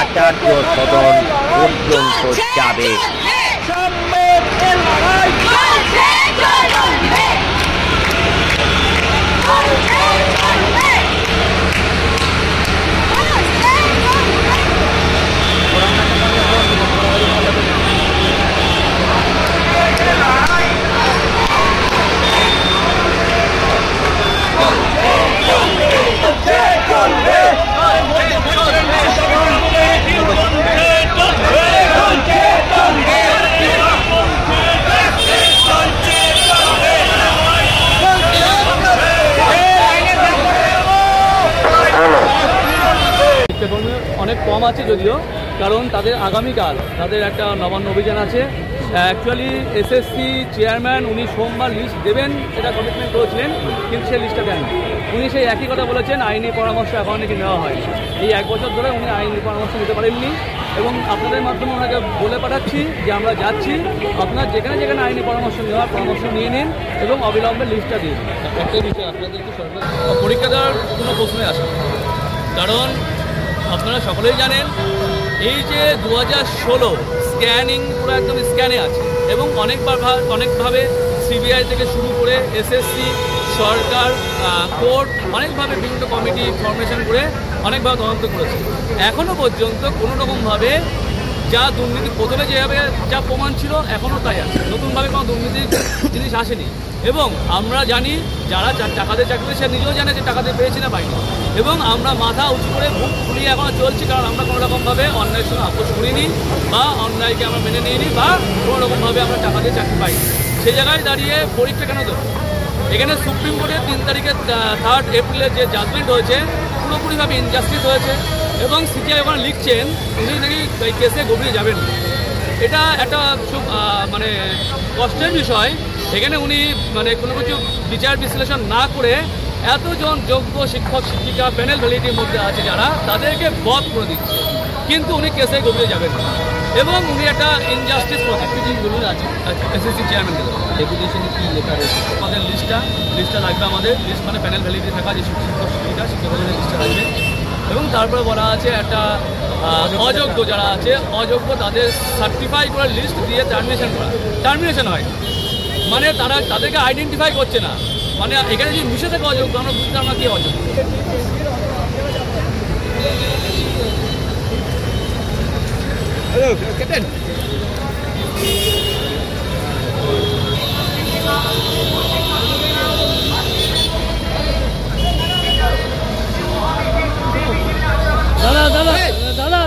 আচার্য সদন পর্যন্ত যাবে। আছে যদিও, কারণ তাদের আগামীকাল তাদের একটা নবান্ন অভিযান আছে। অ্যাকচুয়ালি এসএসসি চেয়ারম্যান উনি সোমবার লিস্ট দেবেন এটা কমিটমেন্ট করেছিলেন, কিন্তু সেই লিস্টটা দেন। উনি সেই একই কথা বলেছেন, আইনি পরামর্শ এখন নাকি নেওয়া হয়। এই 1 বছর ধরে উনি আইনি পরামর্শ নিতে পারেননি, এবং আপনাদের মাধ্যমে ওনাকে বলে পাঠাচ্ছি যে আমরা যাচ্ছি, আপনার যেখানে যেখানে আইনি পরামর্শ নেওয়ার পরামর্শ নিয়ে নিন এবং অবিলম্বে লিস্টটা দিন। একটাই বিষয়, আপনাদের কি সরকার পরীক্ষা দেওয়ার কোনো প্রশ্নই আসে, কারণ আপনারা সকলেই জানেন এই যে 2016 স্ক্যানিং পুরো একদম স্ক্যানে আছে, এবং অনেকভাবে সিবিআই থেকে শুরু করে এসএসসি, সরকার, কোর্ট অনেকভাবে বিভিন্ন কমিটি ফরমেশন করে অনেকভাবে তদন্ত করেছে। এখনও পর্যন্ত কোনো রকমভাবে যা দুর্নীতি প্রথমে যেভাবে যা প্রমাণ ছিল এখনও তাই আছে, নতুনভাবে কোনো দুর্নীতির জিনিস আসেনি। এবং আমরা জানি যারা টাকাতে চাকরি সে নিজেও জানে যে টাকাতে পেয়েছি না পাইনি, এবং আমরা মাথা উঁচু করে বুক ফুলিয়ে এখনও চলছি, কারণ আমরা কোনো রকমভাবে অন্যায়ের সঙ্গে আপোষ করিনি বা অন্যায়কে আমরা মেনে নিইনি বা কোনো রকমভাবে আমরা টাকাতে চাকরি পাইনি। সেই জায়গায় দাঁড়িয়ে পরীক্ষা কেন দেবো? এখানে সুপ্রিম কোর্টের 3 তারিখে 3 এপ্রিলে যে জাজমেন্ট হয়েছে পুরোপুরিভাবে ইনজাস্টিস হয়েছে, এবং সিজিআই ওখানে লিখছেন উনি নাকি এই কেসে গভীরে যাবেন। এটা একটা খুব মানে কষ্টের বিষয়। এখানে উনি মানে কোনো কিছু বিচার বিশ্লেষণ না করে এতজন যোগ্য শিক্ষক শিক্ষিকা প্যানেল ভ্যালিডিটির মধ্যে আছে যারা, তাদেরকে বধ করে দিচ্ছে, কিন্তু উনি কেসে গভীরে যাবেন না, এবং উনি একটা ইনজাস্টিস প্রতিনিধিগুলো আছে এসএসসি চেয়ারম্যান ডেপুটেশনে কি লেখা রয়েছে আমাদের লিস্টটা লাগবে, আমাদের লিস্ট মানে প্যানেল ভ্যালিডিটি থাকা যে শিক্ষক শিক্ষিকা শিক্ষকদের লিস্টটা লাগবে। এবং তারপরে বলা আছে একটা অযোগ্য যারা আছে অযোগ্য তাদের সার্টিফাই করে লিস্ট দিয়ে টার্মিনেশন হয়, মানে তাদেরকে আইডেন্টিফাই করছে না, মানে এখানে যদি মিশে থাকে অযোগ্য আমরা বুঝতে আমরা কি অযোগ্য। দাদা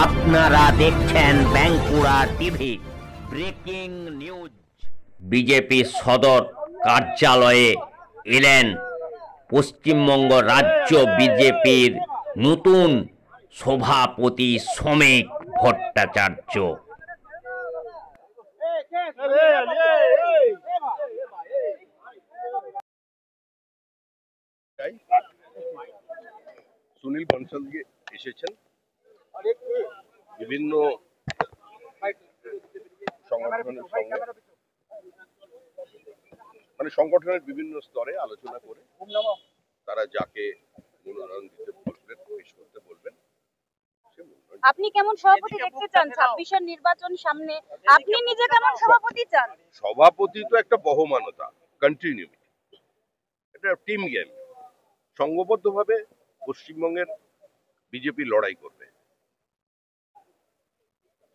আপনারা দেখছেন Bankura TV. Breaking news. BJP সদর কার্যালয়ে এলেন পশ্চিমবঙ্গ রাজ্য বিজেপির নতুন সভাপতি শ্রমিক ভট্টাচার্য। সুনীল বনসাল এসেছেন, বিভিন্ন সংগঠনের সঙ্গে মানে সংগঠনের বিভিন্ন স্তরে আলোচনা করে তারা যাকে মনোনয়ন দিতে বলবেন, পেশ করতে বলবেন। আপনি কেমন সভাপতি দেখতে চান 26-এর নির্বাচন সামনে? আপনি নিজে কেমন সভাপতি চান? সভাপতি তো একটা বহমানতা, কন্টিনিউইটি। এটা টিম গেম। সংঘবদ্ধভাবে পশ্চিমবঙ্গের বিজেপি লড়াই করবে।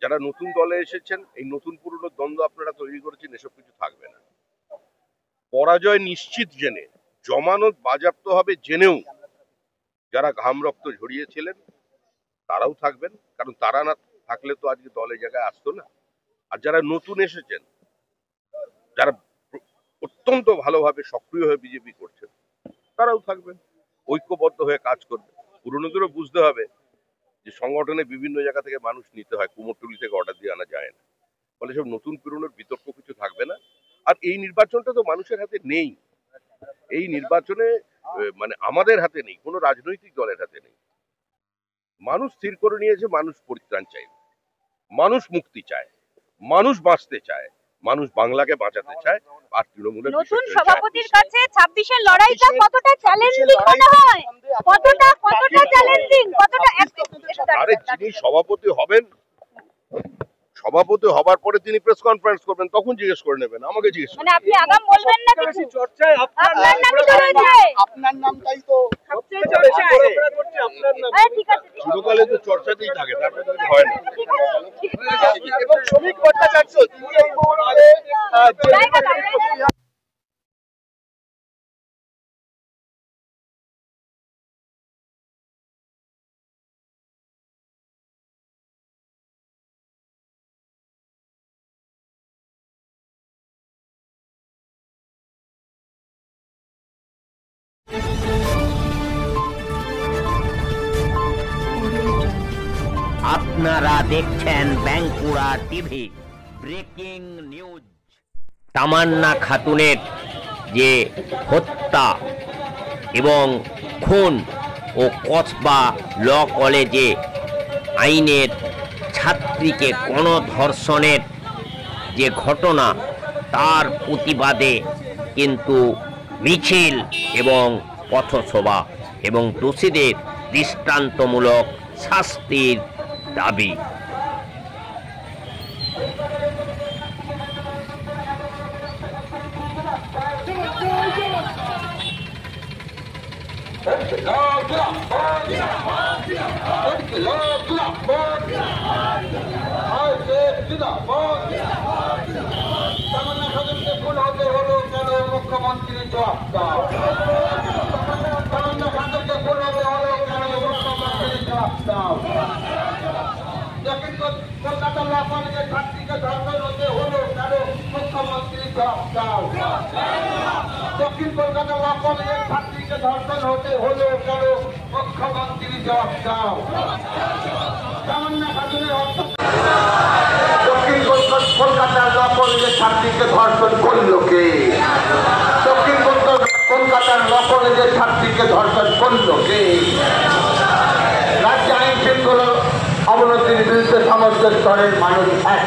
যারা নতুন দলে এসেছেন, এই নতুন পুরনো দ্বন্দ্ব আপনারা তৈরি করেছেন, এসব কিছু থাকবে না। পরাজয় নিশ্চিত জেনে, জমানত বাজেয়াপ্ত হবে জেনেও যারা ঘাম রক্ত ঝরিয়েছিলেন তারাও থাকবেন, কারণ তারা না থাকলে তো আজকে দলের জায়গায় আসতো না। আর যারা নতুন এসেছেন, যারা অত্যন্ত ভালোভাবে সক্রিয় হয়ে বিজেপি করছেন, তারাও থাকবেন, ঐক্যবদ্ধ হয়ে কাজ করবে। পুরনোদেরও বুঝতে হবে যে সংগঠনে বিভিন্ন জায়গা থেকে মানুষ নিতে হয়, কুমোরটুলি থেকে অর্ডার দিয়ে আনা যায় না। ফলে সব নতুন পুরনোর বিতর্ক কিছু থাকবে না। আর এই নির্বাচনটা তো মানুষের হাতে নেই। এই নির্বাচনে মানে আমাদের হাতে নেই, কোনো রাজনৈতিক দলের হাতে নেই। মানুষ স্থির করে নিয়েছে মানুষ পরিত্রাণ চায়, মানুষ মুক্তি চায়, মানুষ বাঁচতে চায়, মানুষ বাংলাকে বাঁচাতে চায়। আর তৃণমূলের নতুন সভাপতির কাছে 26-এর লড়াইটা কতটা চ্যালেঞ্জিং মনে হয়? কতটা চ্যালেঞ্জিং, কতটা আরে যিনি সভাপতি হবেন, সভাপতি হবার পরে তিনি প্রেস কনফারেন্স করবেন, তখন জিজ্ঞেস করে নেবেন, আমাকে জিজ্ঞেস মানে আপনি আগাম বলবেন না কিছু? চর্চায় আপনার নামই তো রয়েছে, আপনার নামটাই তো সবচেয়ে চর্চায়। হ্যাঁ ঠিক আছে, চিরকালে তো চর্চাতেই থাকে, তারপরে হয় না। এবং শ্রমিক ভট্টাচার্য তিনি এই মুহূর্তে আপনারা দেখছেন Bankura TV. Breaking news. Tamanna খাতুনের যে হত্যা এবং খুন ও কসবা ল কলেজে আইনের ছাত্রীকে গণধর্ষণের যে ঘটনা, তার প্রতিবাদে কিন্তু মিছিল এবং পথসভা এবং দোষীদের দৃষ্টান্তমূলক শাস্তির দাবি। মুখ্যমন্ত্রী জবাব দাও। কলকাতা ল কলেজের ছাত্রীকে ধর্ষণ হতে হলো কেন? মুখ্যমন্ত্রী জবাব দাও। দক্ষিণ কলকাতা ল কলেজের ছাত্রীকে ধর্ষণ হতে হলো কেন? মুখ্যমন্ত্রী জবাব দাও। তামান্না খাতুনের দক্ষিণ কলকাতার ল কলেজের ছাত্রীকে ধর্ষণ করলো কে? দক্ষিণ কলকাতার ল কলেজের ছাত্রীকে ধর্ষণ করলো কে? রাজ্যে আইন শৃঙ্খলা অবনতির বিরুদ্ধে সমস্ত স্তরের মানুষ এক।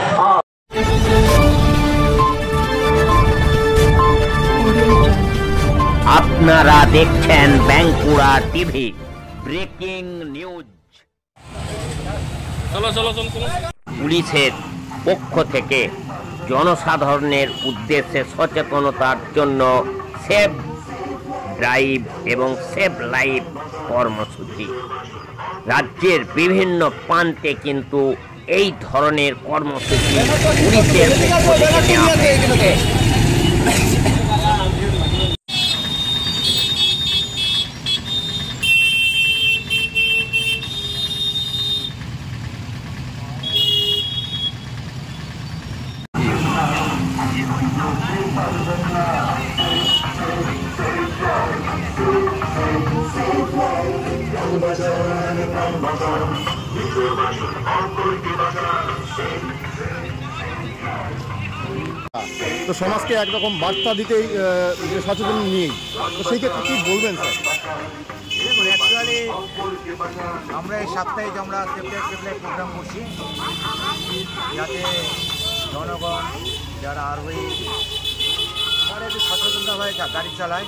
আপনারা দেখছেন বাঁকুড়া টিভি। Breaking news. পুলিশের পক্ষ থেকে জনসাধারণের উদ্দেশ্যে সচেতনতার জন্য সেভ ড্রাইভ এবং সেভ লাইফ কর্মসূচি। রাজ্যের বিভিন্ন প্রান্তে কিন্তু এই ধরনের কর্মসূচি পুলিশের পক্ষ থেকে নেওয়া হয়েছে। তো সমাজকে একরকম বার্তা দিতেই যে সচেতন নিয়েই, তো সেই ক্ষেত্রে কী বলবেন স্যার? দেখুন, অ্যাকচুয়ালি আমরা এই সাপ্তাহিক আমরা সেফলাই প্রোগ্রাম করছি, যাতে জনগণ যারা আরোহী তারা একটু সচেতনভাবে গাড়ি চালায়।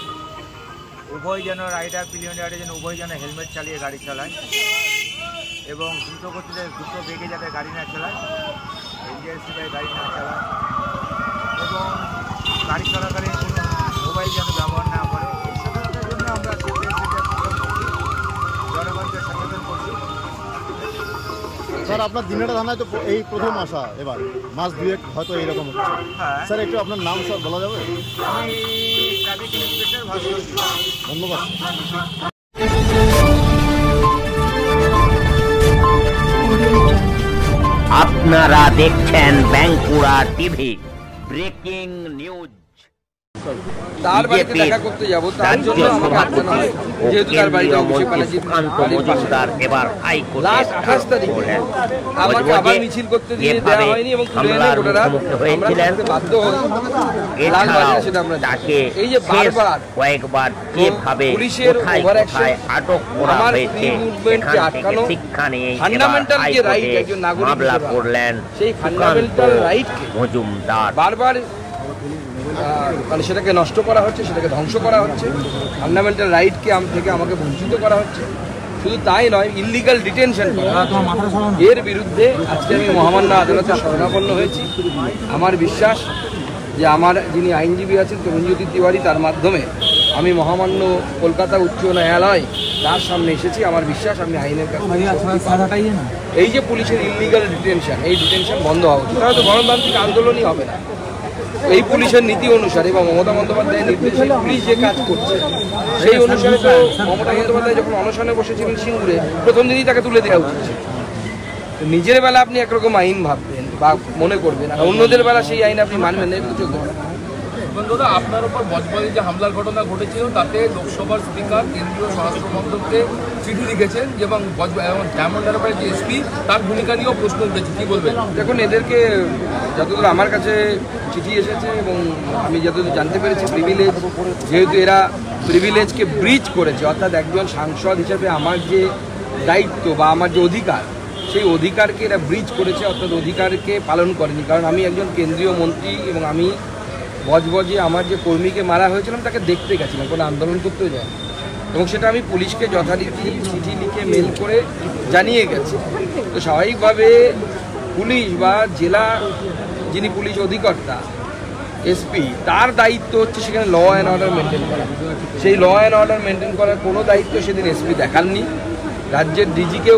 উভয় যেন রাইডার পিলিয়ন রাইডার যেন উভয় যেন হেলমেট চালিয়ে গাড়ি চালায় এবং দ্রুত গতিতে দ্রুত বেগে যাতে গাড়ি না চালায়, এনজিআরসি গাড়ি না চালায় এবং গাড়ি চলাকালীন কোনো মোবাইল যেন ব্যবহার না করে। এই সাধারণ স্যার আপনার দিনহাটা থানায় তো এই প্রথম আসা, এবার মাস দুয়েক হয়তো এইরকম হচ্ছে। স্যার একটু আপনার নাম স্যার বলা যাবে? আমি ট্রাফিক ইন্সপেক্টর ভাস্কর। ধন্যবাদ। আপনারা দেখছেন বাঁকুড়া টিভি, ব্রেকিং নিউজ। তার বাড়িতে দেখা করতে যাব, তার জন্য আমাকে আটকানো হয়। যেহেতু তার বাড়িটা অভিষেক ব্যানার্জির মজুমদার এবার হাইকোর্টে লাস্ট 28 তারিখে আমাকে আবার মিছিল করতে দিয়ে দেওয়া হয়নি এবং তুলে এনে গোটারা আমরা বাধ্য হই লালবাজারে। সেটা আমরা তাকে এই যে বারবার কয়েকবার যেভাবে পুলিশের ওভার অ্যাকশন আটক করা হয়েছে, মুভমেন্টকে আটকানো, শিক্ষা নিয়ে ফান্ডামেন্টাল যে রাইট একজন নাগরিক মামলা করলেন সেই ফান্ডামেন্টাল রাইটকে মজুমদার বারবার মানে সেটাকে নষ্ট করা হচ্ছে, সেটাকে ধ্বংস করা হচ্ছে, ফান্ডামেন্টাল রাইটকে থেকে আমাকে বঞ্চিত করা হচ্ছে। শুধু তাই নয়, ইললিগাল ডিটেনশন করা, এর বিরুদ্ধে আজকে আমি মহামান্য আদালতে শরণাপন্ন হয়েছি। আমার বিশ্বাস যে আমার যিনি আইনজীবী আছেন তরুণজ্যোতি তিওয়ারি, তার মাধ্যমে আমি মহামান্য কলকাতা উচ্চ ন্যায়ালয় তার সামনে এসেছি। আমার বিশ্বাস আমি আইনের কাছে এই যে পুলিশের ইললিগাল ডিটেনশন, এই ডিটেনশন বন্ধ হওয়া উচিত। হয়তো গণতান্ত্রিক আন্দোলনই হবে না, এই পুলিশের নীতি অনুসারে বা মমতা বন্দ্যোপাধ্যায়ের নির্দেশে পুলিশ যে কাজ করছে সেই অনুসারে তো মমতা বন্দ্যোপাধ্যায় যখন অনশনে বসেছিলেন সিঙ্গুরে, প্রথম দিনই তাকে তুলে দেওয়া উচিত। নিজের বেলা আপনি একরকম আইন ভাববেন বা মনে করবেন, আর অন্যদের বেলা সেই আইন আপনি মানবেন না, এটা যোগ্য না। দাদা, আপনার উপর বজবজে যে হামলার ঘটনা ঘটেছিল তাতে লোকসভার স্পিকার কেন্দ্রীয় স্বরাষ্ট্র মন্ত্রককে চিঠি লিখেছেন এবং ডায়মন্ড হারবারের যে এসপি তার ভূমিকা নিয়েও প্রশ্ন উঠেছে, কি বলবেন? দেখুন, এদেরকে যতদূর আমার কাছে চিঠি এসেছে এবং আমি যতদূর জানতে পেরেছি, প্রিভিলেজ, যেহেতু এরা প্রিভিলেজকে ব্রিচ করেছে, অর্থাৎ একজন সাংসদ হিসেবে আমার যে দায়িত্ব বা আমার যে অধিকার, সেই অধিকারকে এরা ব্রিচ করেছে, অর্থাৎ অধিকারকে পালন করেনি। কারণ আমি একজন কেন্দ্রীয় মন্ত্রী এবং আমি বজবজে আমার যে কর্মীকে মারা হয়েছিলাম তাকে দেখতে গেছিলাম, কোনো আন্দোলন করতেও যায়, এবং সেটা আমি পুলিশকে যথারীতি চিঠি লিখে মেল করে জানিয়ে গেছি। তো স্বাভাবিকভাবে পুলিশ বা জেলা যিনি পুলিশ অধিকর্তা এসপি, তার দায়িত্ব হচ্ছে সেখানে ল অ্যান্ড অর্ডার মেনটেন করা। সেই ল অ্যান্ড অর্ডার মেনটেন করার কোনো দায়িত্ব সেদিন এসপি দেখাননি। রাজ্যের ডিজিকেও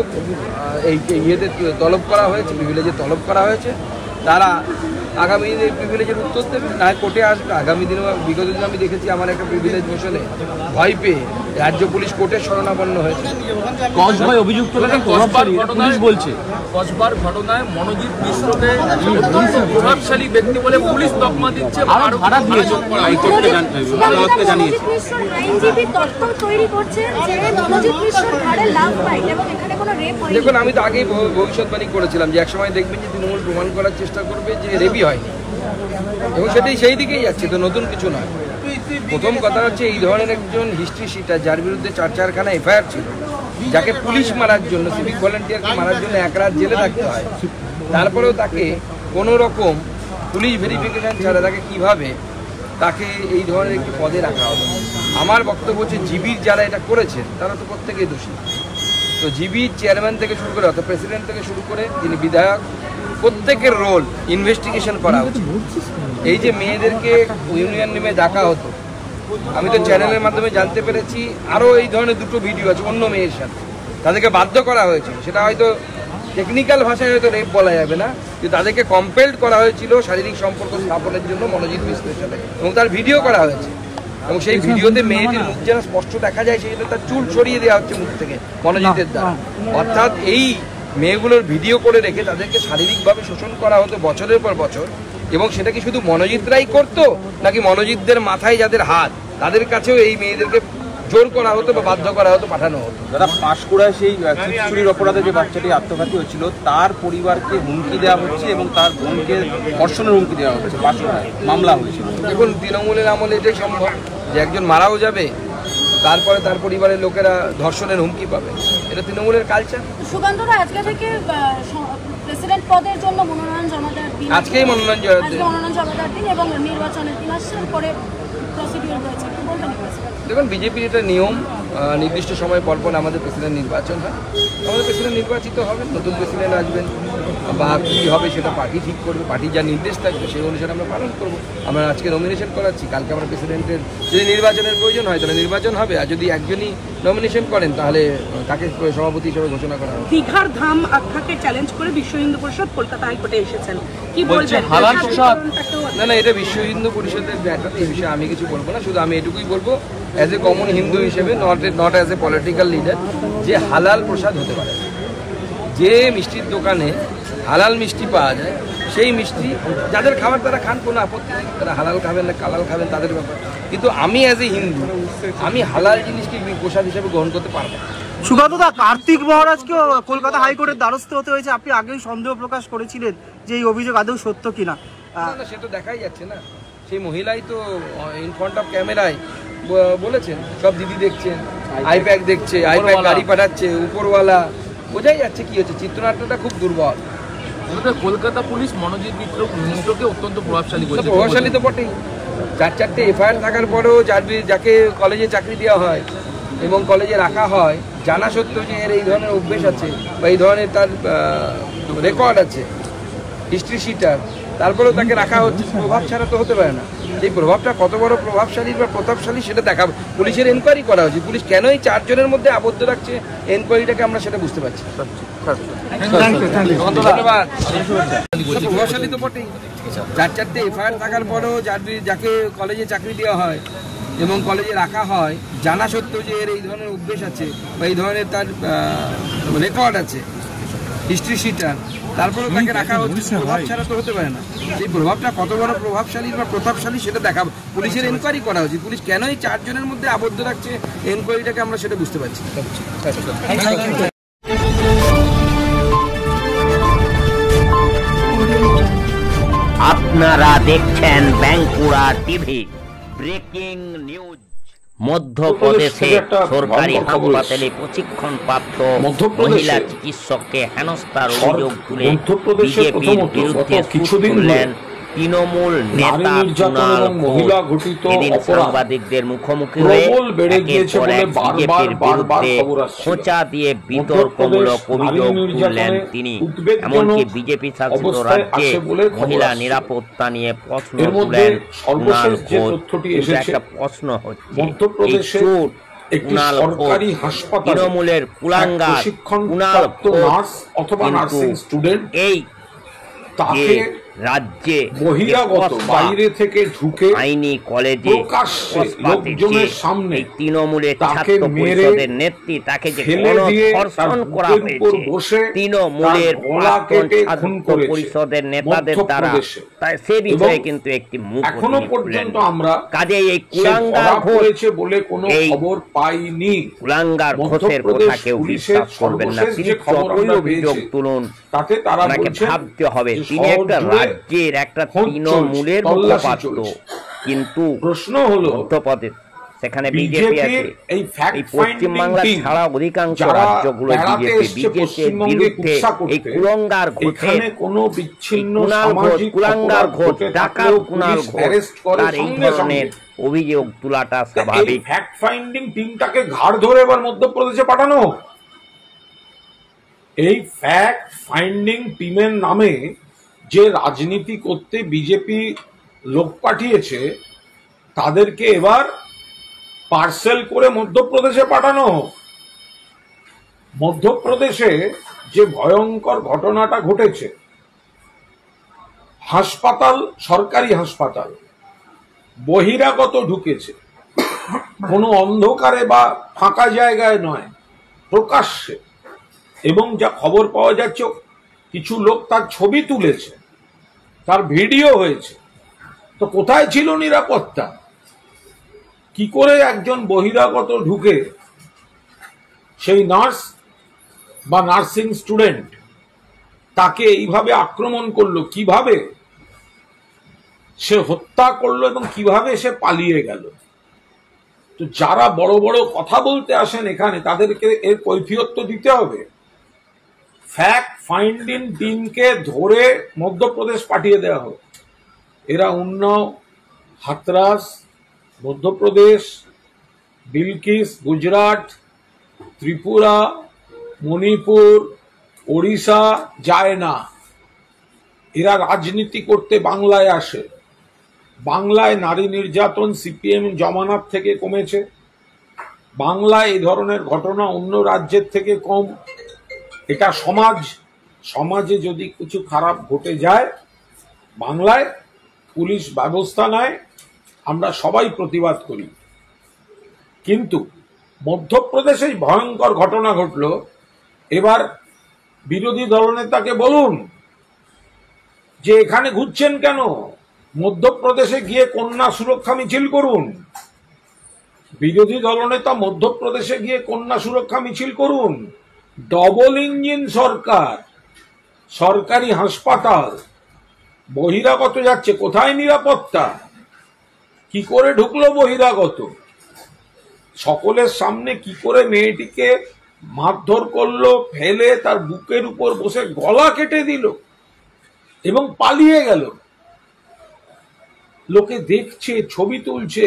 এই ইয়েতে তলব করা হয়েছে, প্রিভিলেজে তলব করা হয়েছে। তারা আগামী দিনে প্রিভিলেজের উত্তর দেবে, না কোর্টে আসবে। আগামী দিনে বিগত দিনে আমি দেখেছি আমার একটা প্রিভিলেজ মোশনে ভয় পেয়ে রাজ্য পুলিশ কোর্টের শরণাপন্ন হয়েছে। পুলিশ বলছে কসবার ঘটনায় মনোজিৎ মিশ্রকে প্রভাবশালী ব্যক্তি বলে পুলিশ তকমা দিচ্ছে, দেখুন, আমি তো আগেই ভবিষ্যৎবাণী করেছিলাম যে একসময় দেখবেন যে তৃণমূল প্রমাণ করার চেষ্টা করবে যে রেপই হয়নি, এবং সেটাই সেই দিকেই যাচ্ছে। তো নতুন কিছু নয়। প্রথম কথা হচ্ছে, এই ধরনের একজন হিস্ট্রি শিটার যার বিরুদ্ধে 4-4খানা এফআইআর ছিল, যাকে পুলিশ মারার জন্য, সিভিক ভলেন্টিয়ারকে মারার জন্য 1 রাত জেলে থাকতে হয়, তারপরেও তাকে কোনো রকম পুলিশ ভেরিফিকেশন ছাড়া তাকে কীভাবে তাকে এই ধরনের একটি পদে রাখা হবে? আমার বক্তব্য হচ্ছে জিবির যারা এটা করেছেন তারা তো প্রত্যেকেই দোষী। তো জিবির চেয়ারম্যান থেকে শুরু করে, অর্থাৎ প্রেসিডেন্ট থেকে শুরু করে যিনি বিধায়ক, প্রত্যেকের রোল ইনভেস্টিগেশন করা উচিত। এই যে মেয়েদেরকে ইউনিয়ন নেমে ডাকা হতো, আমি তো চ্যানেলের মাধ্যমে জানতে পেরেছি আরও এই ধরনের 2টো ভিডিও আছে অন্য মেয়ের সাথে, তাদেরকে বাধ্য করা হয়েছিল। সেটা হয়তো টেকনিক্যাল ভাষায় হয়তো রেপ বলা যাবে না, কিন্তু তাদেরকে কম্পেলড করা হয়েছিল শারীরিক সম্পর্ক স্থাপনের জন্য মনোজিৎ মিশ্রের সাথে, এবং তার ভিডিও করা হয়েছে। এবং সেই ভিডিওতে মেয়েটির মুখ যেন স্পষ্ট দেখা যায়, সেই জন্য তার চুল সরিয়ে দেওয়া হচ্ছে মুখ থেকে মনোজিতের দ্বারা। অর্থাৎ এই মেয়েগুলোর ভিডিও করে রেখে তাদেরকে শারীরিকভাবে শোষণ করা হতো বছরের পর বছর। এবং সেটা কি শুধু মনোজিতরাই করতো, নাকি মনোজিতদের মাথায় যাদের হাত তাদের কাছেও এই মেয়েদেরকে জোর করা হতো বা বাধ্য করা হতো, পাঠানো হতো? যারা পাঁশকুড়ায় সেই চুরির অপরাধে যে বাচ্চাটি আত্মঘাতী হয়েছিল তার পরিবারকে হুমকি দেওয়া হচ্ছে এবং তার বোনকে ধর্ষণের হুমকি দেওয়া হচ্ছে, পাঁশকুড়ায় মামলা হয়েছিল। দেখুন, তৃণমূলের আমলে এটাই সম্ভব যে একজন মারাও যাবে, তারপরে তার পরিবারের লোকেরা ধর্ষণের হুমকি পাবে। এটা তৃণমূলের কালচার। সুকান্তরা, আজকে থেকে প্রেসিডেন্ট পদের জন্য মনোনয়ন জমা দেওয়ার দিন, আজকেই মনোনয়ন জমা দেওয়ার দিন এবং নির্বাচনের দিন আসছে, পরে প্রসিডিউর রয়েছে, কি বলবেন? দেখুন, বিজেপির এটা নিয়ম, নির্দিষ্ট সময় পরপর আমাদের প্রেসিডেন্ট নির্বাচন হয়। আমাদের প্রেসিডেন্ট নির্বাচিত হবেন, নতুন প্রেসিডেন্ট আসবেন, বা কী হবে সেটা পার্টি ঠিক করবে, পার্টি যা নির্দেশ থাকবে সেই অনুসারে আমরা পালন করবো। আমরা আজকে নমিনেশন করাচ্ছি, কালকে আমরা প্রেসিডেন্টের যদি নির্বাচনের প্রয়োজন হয় তাহলে নির্বাচন হবে, আর যদি একজনই নমিনেশন করেন তাহলে তাকে সভাপতি হিসেবে ঘোষণা করা হবে। দীঘার ধাম আখ্যাকে চ্যালেঞ্জ করে বিশ্ব হিন্দু পরিষদ কলকাতা হাইকোর্টে এসেছেন, কি বলছেন? হালাল প্রসাদ না, এটা বিশ্ব হিন্দু পরিষদের ব্যাপার, এই বিষয়ে আমি কিছু বলবো না। শুধু আমি এটুকুই বলবো অ্যাজ এ কমন হিন্দু হিসেবে, not as a political leader, যে হালাল প্রসাদ হতে পারে। যে মিষ্টির দোকানে হালাল মিষ্টি পাওয়া যায় সেই মিষ্টি যাদের খাবার তারা খান, কোনো আপত্তি নেই, তারা হালাল খাবেন না কালাল খাবেন তাদের ব্যাপার। কিন্তু আমি অ্যাজ এ হিন্দু আমি হালাল জিনিসকে প্রসাদ হিসেবে গ্রহণ করতে পারবো না। সুকান্তদা, কার্তিক মহারাজকেও কলকাতা হাইকোর্টের দ্বারস্থ হতে হয়েছে। আপনি আগেই সন্দেহ প্রকাশ করেছিলেন যে এই অভিযোগ আদৌ সত্য কিনা। সে তো দেখাই যাচ্ছে না, সেই মহিলাই তো ইন ফ্রন্ট অফ ক্যামেরায় বলেছেন, সব দিদি দেখছেন, আইপ্যাক দেখছে, আইপ্যাক গাড়ি পাঠাচ্ছে, উপরওয়ালা, বোঝাই যাচ্ছে কি হচ্ছে। চিত্রনাট্যটা খুব দুর্বল। কলকাতা পুলিশ মনোজিৎ মিত্রকে অত্যন্ত প্রভাবশালী করেছে। প্রভাবশালী তো বটেই, 4-4টে এফআইআর থাকার পরেও যাকে কলেজে চাকরি দেওয়া হয় এবং কলেজে রাখা হয় জানা সত্ত্বেও যে এর এই ধরনের অভ্যেস আছে বা এই ধরনের তার রেকর্ড আছে, হিস্ট্রি শিটার, তারপরেও তাকে রাখা হচ্ছে, প্রভাব ছাড়া তো হতে পারে না। এই প্রভাবটা কত বড় প্রভাবশালী বা প্রতাপশালী সেটা দেখাবে। পুলিশের এনকোয়ারি করা উচিত। পুলিশ কেন এই 4 জনের মধ্যে আবদ্ধ রাখছে এনকোয়ারিটাকে আমরা সেটা বুঝতে পারছি। ধন্যবাদ। প্রভাবশালী তো বটেই, 4-4টে এফআইআর থাকার পরেও যাকে কলেজে চাকরি দেওয়া হয় এবং কলেজে রাখা হয় জানা সত্ত্বেও যে এর এই ধরনের অভ্যেস আছে বা এই ধরনের তার রেকর্ড আছে, হিস্ট্রি শিটার, তারপরেও তাকে রাখা হচ্ছে, প্রভাব ছাড়া তো হতে পারে না। এই প্রভাবটা কত বড় প্রভাবশালী বা প্রতাপশালী সেটা দেখাবে। পুলিশের এনকোয়ারি করা উচিত। পুলিশ কেন এই 4 জনের মধ্যে আবদ্ধ রাখছে এনকোয়ারিটাকে আমরা সেটা বুঝতে পারছি। আপনারা দেখছেন বাঁকুড়া টিভি। Breaking news. মধ্যপ্রদেশে সরকারি হাসপাতালে প্রশিক্ষণপ্রাপ্ত মহিলা চিকিৎসককে হেনস্থার অভিযোগ তুলে বিজেপির বিরুদ্ধে সুর তুললেন তৃণমূল নেতা কুণাল ঘোষ। এদিন সাংবাদিকদের মুখোমুখি হয়ে একের পর এক বিজেপির বিরুদ্ধে খোঁচা দিয়ে বিতর্কমূলক অভিযোগ তুললেন তিনি। এমনকি বিজেপি শাসিত রাজ্যে মহিলা নিরাপত্তা নিয়ে প্রশ্ন তুলেন কুণাল ঘোষ। একটা প্রশ্ন হচ্ছে, এই চোর কুণাল ঘোষ তৃণমূলের কুলাঙ্গার কুণাল ঘোষ, কিন্তু এই রাজ্যে বহিরাগত বাইরে থেকে ঢুকে আইনি কলেজে লোকজনের সামনে তৃণমূলের ছাত্র পরিষদের নেত্রী তাকে যে গণধর্ষণ করা হয়েছে তৃণমূলের প্রাক্তন ছাত্র পরিষদের নেতাদের দ্বারা, তাই সে বিষয়ে কিন্তু একটি মুখ এখনো পর্যন্ত আমরা কাজে এই কুলাঙ্গার ঘোষ বলে কোনো খবর পাইনি। কুলাঙ্গার ঘোষের কথা কেউ বিশ্বাস করবেন না। তিনি যতই অভিযোগ তুলুন তাতে তারা ভাবতে হবে তিনি একটা রাজ্যের একটা তৃণমূলের মুখপাত্র, কিন্তু প্রশ্ন হলো মধ্যপ্রদেশ সেখানে বিজেপি আছে, এই পশ্চিমবাংলা ছাড়া অধিকাংশ রাজ্যগুলো বিজেপির বিরুদ্ধে এই কুলাঙ্গার ঘোষের কোনো বিচ্ছিন্ন কুলাঙ্গার ঘোষ ডাকাত কুণাল ঘোষ তার এই ধরনের অভিযোগ তোলাটা স্বাভাবিক। ফ্যাক্ট ফাইন্ডিং টিমটাকে ঘাড় ধরে এবার মধ্যপ্রদেশে পাঠানো। এই ফ্যাক্ট ফাইন্ডিং টিমের নামে যে রাজনীতি করতে বিজেপি লোক পাঠিয়েছে তাদেরকে এবার পার্সেল করে মধ্যপ্রদেশে পাঠানো। মধ্যপ্রদেশে যে ভয়ঙ্কর ঘটনাটা ঘটেছে, হাসপাতাল, সরকারি হাসপাতাল বহিরাগত ঢুকেছে, কোনো অন্ধকারে বা ফাঁকা জায়গায় নয়, প্রকাশ্যে, এবং যা খবর পাওয়া যাচ্ছে কিছু লোক তার ছবি তুলেছে, তার ভিডিও হয়েছে। তো কোথায় ছিল নিরাপত্তা? কি করে একজন বহিরাগত ঢুকে সেই নার্স বা নার্সিং স্টুডেন্ট তাকে এইভাবে আক্রমণ করলো, কিভাবে সে হত্যা করলো এবং কিভাবে সে পালিয়ে গেল? তো যারা বড় বড় কথা বলতে আসেন এখানে তাদেরকে এর কৈফিয়ত তো দিতে হবে। ফ্যাক্ট ফাইন্ডিং টিমকে ধরে মধ্যপ্রদেশ পাঠিয়ে দেওয়া হোক। এরা উন্নাও, হাতরাস মধ্যপ্রদেশ, বিলকিস গুজরাট, ত্রিপুরা, মণিপুর, ওড়িশা যায় না। এরা রাজনীতি করতে বাংলায় আসে। বাংলায় নারী নির্যাতন সিপিএম জমানার থেকে কমেছে। বাংলায় এই ধরনের ঘটনা অন্য রাজ্যের থেকে কম। এটা সমাজে যদি কিছু খারাপ ঘটে যায় বাংলায় পুলিশ ব্যবস্থা নেয়, আমরা সবাই প্রতিবাদ করি। কিন্তু মধ্যপ্রদেশে ভয়ঙ্কর ঘটনা ঘটল। এবার বিরোধী দলনেতাকে বলুন যে এখানে ঘুরছেন কেন, মধ্যপ্রদেশে গিয়ে কন্যা সুরক্ষা মিছিল করুন। বিরোধী দলনেতা মধ্যপ্রদেশে গিয়ে কন্যা সুরক্ষা মিছিল করুন। ডবল ইঞ্জিন সরকার, সরকারি হাসপাতাল, বহিরাগত যাচ্ছে, কোথায় নিরাপত্তা? কি করে ঢুকলো বহিরাগত? সকলের সামনে কি করে মেয়েটিকে মারধর করলো, ফেলে তার বুকের উপর বসে গলা কেটে দিল এবং পালিয়ে গেল। লোকে দেখছে, ছবি তুলছে,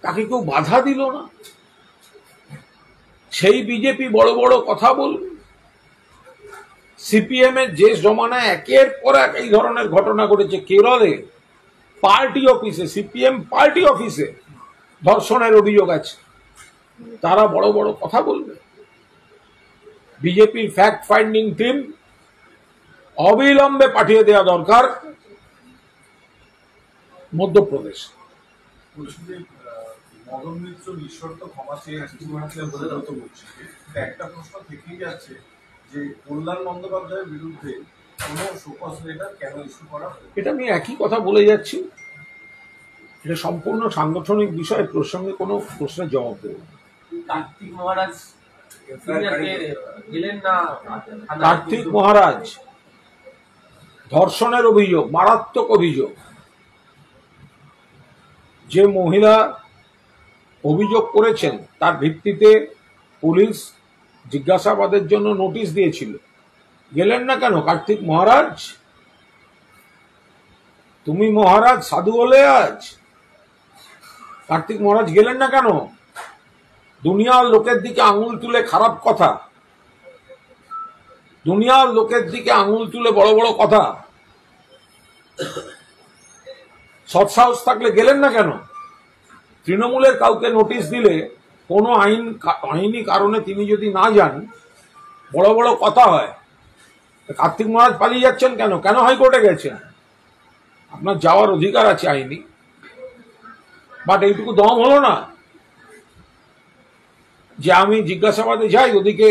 তাকে কেউ বাধা দিল না। সেই বিজেপি বড় বড় কথা বলবে। সিপিএম এর যে জমানায় একের পর এক এই ধরনের ঘটনা ঘটেছে, কেরলে পার্টি অফিসে, সিপিএম পার্টি অফিসে ধর্ষণের অভিযোগ আছে, তারা বড় বড় কথা বলবে। বিজেপির ফ্যাক্ট ফাইন্ডিং টিম অবিলম্বে পাঠিয়ে দেওয়া দরকার মধ্যপ্রদেশ। মদন মিত্র নিঃশর্ত ক্ষমা চেয়ে একটা প্রশ্ন থেকেই যাচ্ছে যে কল্যাণ বন্দ্যোপাধ্যায়ের বিরুদ্ধে কোনো শোকজ লেটার কেন ইস্যু করা? এটা আমি একই কথা বলে যাচ্ছি, এটা সম্পূর্ণ সাংগঠনিক বিষয়, প্রসঙ্গে কোনো প্রশ্নের জবাব দেব। কার্তিক মহারাজ গেলেন না। কার্তিক মহারাজ ধর্ষণের অভিযোগ, মারাত্মক অভিযোগ। যে মহিলা অভিযোগ করেছেন তার ভিত্তিতে পুলিশ জিজ্ঞাসাবাদের জন্য নোটিশ দিয়েছিল। গেলেন না কেন কার্তিক মহারাজ? তুমি মহারাজ সাধু হলে আজ কার্তিক মহারাজ গেলেন না কেন? দুনিয়ার লোকের দিকে আঙুল তুলে খারাপ কথা, দুনিয়ার লোকের দিকে আঙুল তুলে বড় বড় কথা, সৎসাহস থাকলে গেলেন না কেন? তৃণমূলের কাউকে নোটিশ দিলে কোনো আইনি কারণে তিনি যদি না যান, বড় বড় কথা হয়। কার্তিক মহারাজ পালিয়ে যাচ্ছেন কেন? কেন হাইকোর্টে গেছেন? আপনার যাওয়ার অধিকার আছে আইনি, বাট এইটুকু দম হলো না যে আমি জিজ্ঞাসাবাদে যাই, ওদিকে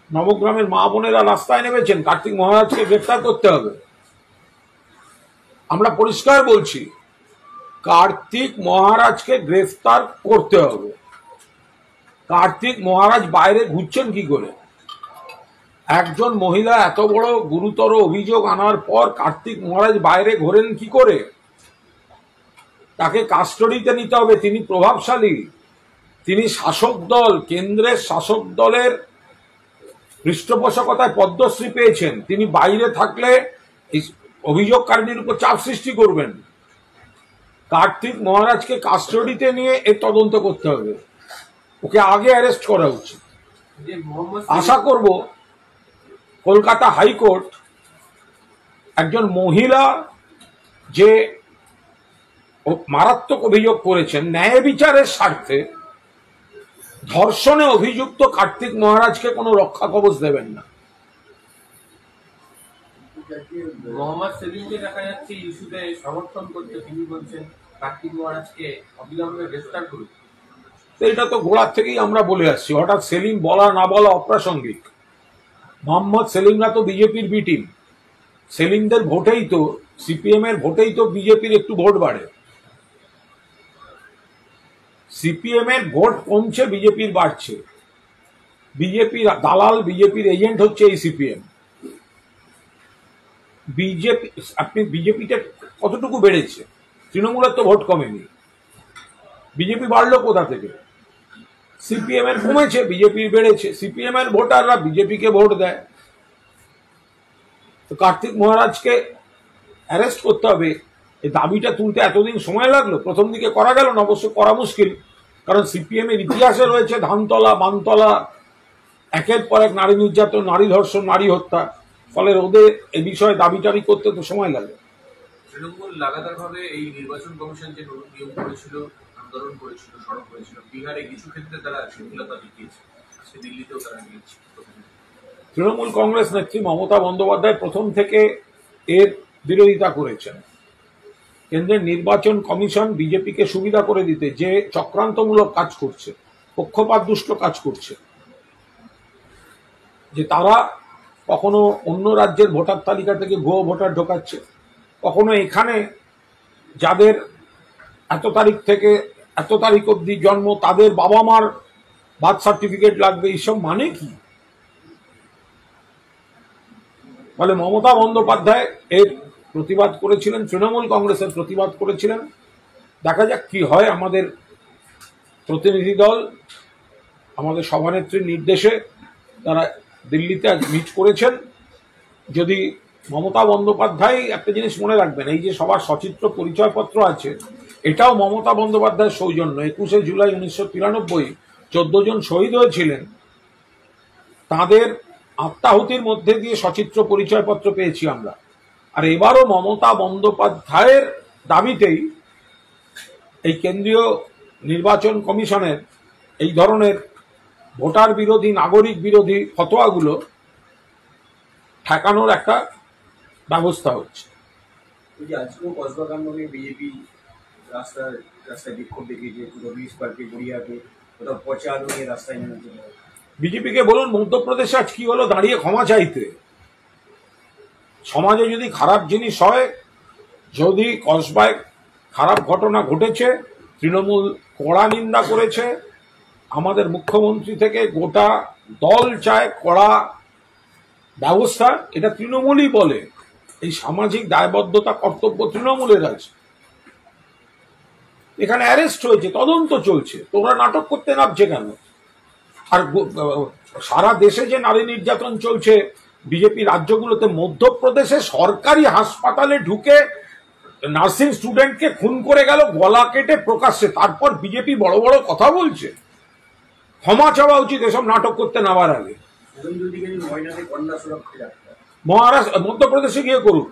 নবগ্রামের মা বোনেরা রাস্তায় নেমেছেন, কার্তিক মহারাজকে গ্রেফতার করতে হবে। আমরা পরিষ্কার বলছি, কার্তিক মহারাজকে গ্রেফতার করতে হবে। কার্তিক মহারাজ বাইরে ঘুরছেন কি করে? একজন মহিলা এত বড় গুরুতর অভিযোগ আনার পর কার্তিক মহারাজ বাইরে ঘোরেন কি করে? তাকে কাস্টডিতে নিতে হবে। তিনি প্রভাবশালী, তিনি শাসক দল, কেন্দ্রের শাসক দলের পৃষ্ঠপোষকতায় পদ্মশ্রী পেয়েছেন। তিনি বাইরে থাকলে অভিযোগকারীর উপর চাপ সৃষ্টি করবেন। কার্তিক মহারাজকে কাস্টডিতে নিয়ে এর তদন্ত করতে হবে, ওকে আগে অ্যারেস্ট করা উচিত। আশা করব কলকাতা হাইকোর্ট একজন মহিলা যে মারাত্মক অভিযোগ করেছেন, ন্যায় বিচারের স্বার্থে ধর্ষণে অভিযুক্ত কার্তিক মহারাজকে কোনো রক্ষা কবচ দেবেন না। মোহাম্মদ সেলিমকে দেখা যাচ্ছে ইস্যুতে সমর্থন করতে, তিনি বলছেন কার্তিক মহারাজকে অবিলম্বে গ্রেফতার করুন। এটা তো গোড়ার থেকেই আমরা বলে আসছি, হঠাৎ সেলিম বলা না বলা অপ্রাসঙ্গিক। মোহাম্মদ সেলিমরা তো বিজেপির বি টিম, সেলিমদের ভোটেই তো, সিপিএম এর ভোটেই তো বিজেপির একটু ভোট বাড়ে। সিপিএম এর ভোট কমছে, বিজেপির বাড়ছে। বিজেপির দালাল, বিজেপির এজেন্ট হচ্ছে এই সিপিএম। বিজেপি, আপনি বিজেপিটা কতটুকু বেড়েছে? তৃণমূলের তো ভোট কমেনি, বিজেপি বাড়লো কোথা থেকে? সিপিএম এর কমেছে, বিজেপির বেড়েছে। সিপিএম এর ভোটাররা বিজেপিকে ভোট দেয়। তো কার্তিক মহারাজকে অ্যারেস্ট করতে হবে, এই দাবিটা তুলতে এতদিন সময় লাগলো। প্রথম দিকে করা গেল না, অবশ্য করা মুশকিল, কারণ সিপিএম এর ইতিহাসে রয়েছে ধানতলা, বানতলা, একের পর এক নারী নির্যাতন, নারী ধর্ষণ, নারী হত্যা। ফলে ওদের এ বিষয়ে দাবি টাবি করতে তো সময় লাগে। তৃণমূল লাগাতারভাবে এই নির্বাচন কমিশন যে নতুন নিয়ম করেছিল, আন্দোলন করেছিল, সড়ক করেছিল, বিহারে কিছু ক্ষেত্রে তারা শিথিলতা দেখিয়েছে, আজকে দিল্লিতেও তারা নিয়েছে। তৃণমূল কংগ্রেস নেত্রী মমতা বন্দ্যোপাধ্যায় প্রথম থেকে এর বিরোধিতা করেছেন। কেন্দ্রের নির্বাচন কমিশন বিজেপিকে সুবিধা করে দিতে যে চক্রান্তমূলক কাজ করছে, পক্ষপাত দুষ্ট কাজ করছে, যে তারা কখনো অন্য রাজ্যের ভোটার তালিকা থেকে ভুয়ো ভোটার ঢোকাচ্ছে, কখনো এখানে যাদের এত তারিখ থেকে এত তারিখ অবধি জন্ম তাদের বাবা মার বার্থ সার্টিফিকেট লাগবে, এইসব মানে কি? ফলে মমতা বন্দ্যোপাধ্যায় এর প্রতিবাদ করেছিলেন, তৃণমূল কংগ্রেসের প্রতিবাদ করেছিলেন। দেখা যাক কি হয়। আমাদের প্রতিনিধি দল আমাদের সভানেত্রীর নির্দেশে তারা দিল্লিতে আজ মিট করেছেন। যদি মমতা বন্দ্যোপাধ্যায়, একটা জিনিস মনে রাখবেন, এই যে সবার সচিত্র পরিচয়পত্র আছে, এটাও মমতা বন্দ্যোপাধ্যায়ের সৌজন্য। 21শে জুলাই 1993 14 জন শহীদ হয়েছিলেন, তাদের আত্মাহুতির মধ্যে দিয়ে সচিত্র পরিচয়পত্র পেয়েছি আমরা। আর এবারও মমতা বন্দ্যোপাধ্যায়ের দাবিতেই এই কেন্দ্রীয় নির্বাচন কমিশনের এই ধরনের ভোটার বিরোধী, নাগরিক বিরোধী ফতোয়াগুলো ঠেকানোর একটা ব্যবস্থা হচ্ছে। আজকেও কসবাকাণ্ডে বিজেপি রাস্তায় বিক্ষোভ দেখিয়েছে, ব্রিজ পার্কে, গড়িয়াকে, কোথাও পচা আলু নিয়ে রাস্তায় নেমেছে। বিজেপিকে বলুন মধ্যপ্রদেশে আজ কি হলো, দাঁড়িয়ে ক্ষমা চাইতে। সমাজে যদি খারাপ জিনিস হয়, যদি কসবায় খারাপ ঘটনা ঘটেছে, তৃণমূল কড়া নিন্দা করেছে। আমাদের মুখ্যমন্ত্রী থেকে গোটা দল চায় কড়া ব্যবস্থা, এটা তৃণমূলই বলে। এই সামাজিক দায়বদ্ধতা, কর্তব্য তৃণমূলের আছে। এখানে অ্যারেস্ট হয়েছে, তদন্ত চলছে, তোমরা নাটক করতে নামছে কেন? আর সারা দেশে যে নারী নির্যাতন চলছে বিজেপি রাজ্যগুলোতে, মধ্যপ্রদেশে সরকারি হাসপাতালে ঢুকে নার্সিং স্টুডেন্টকে খুন করে গেল গলা কেটে প্রকাশ্যে, তারপর বিজেপি বড় বড় কথা বলছে। ক্ষমা চাওয়া উচিত এসব নাটক করতে নামার আগে। মহারাষ্ট্র, মধ্যপ্রদেশে গিয়ে করুক।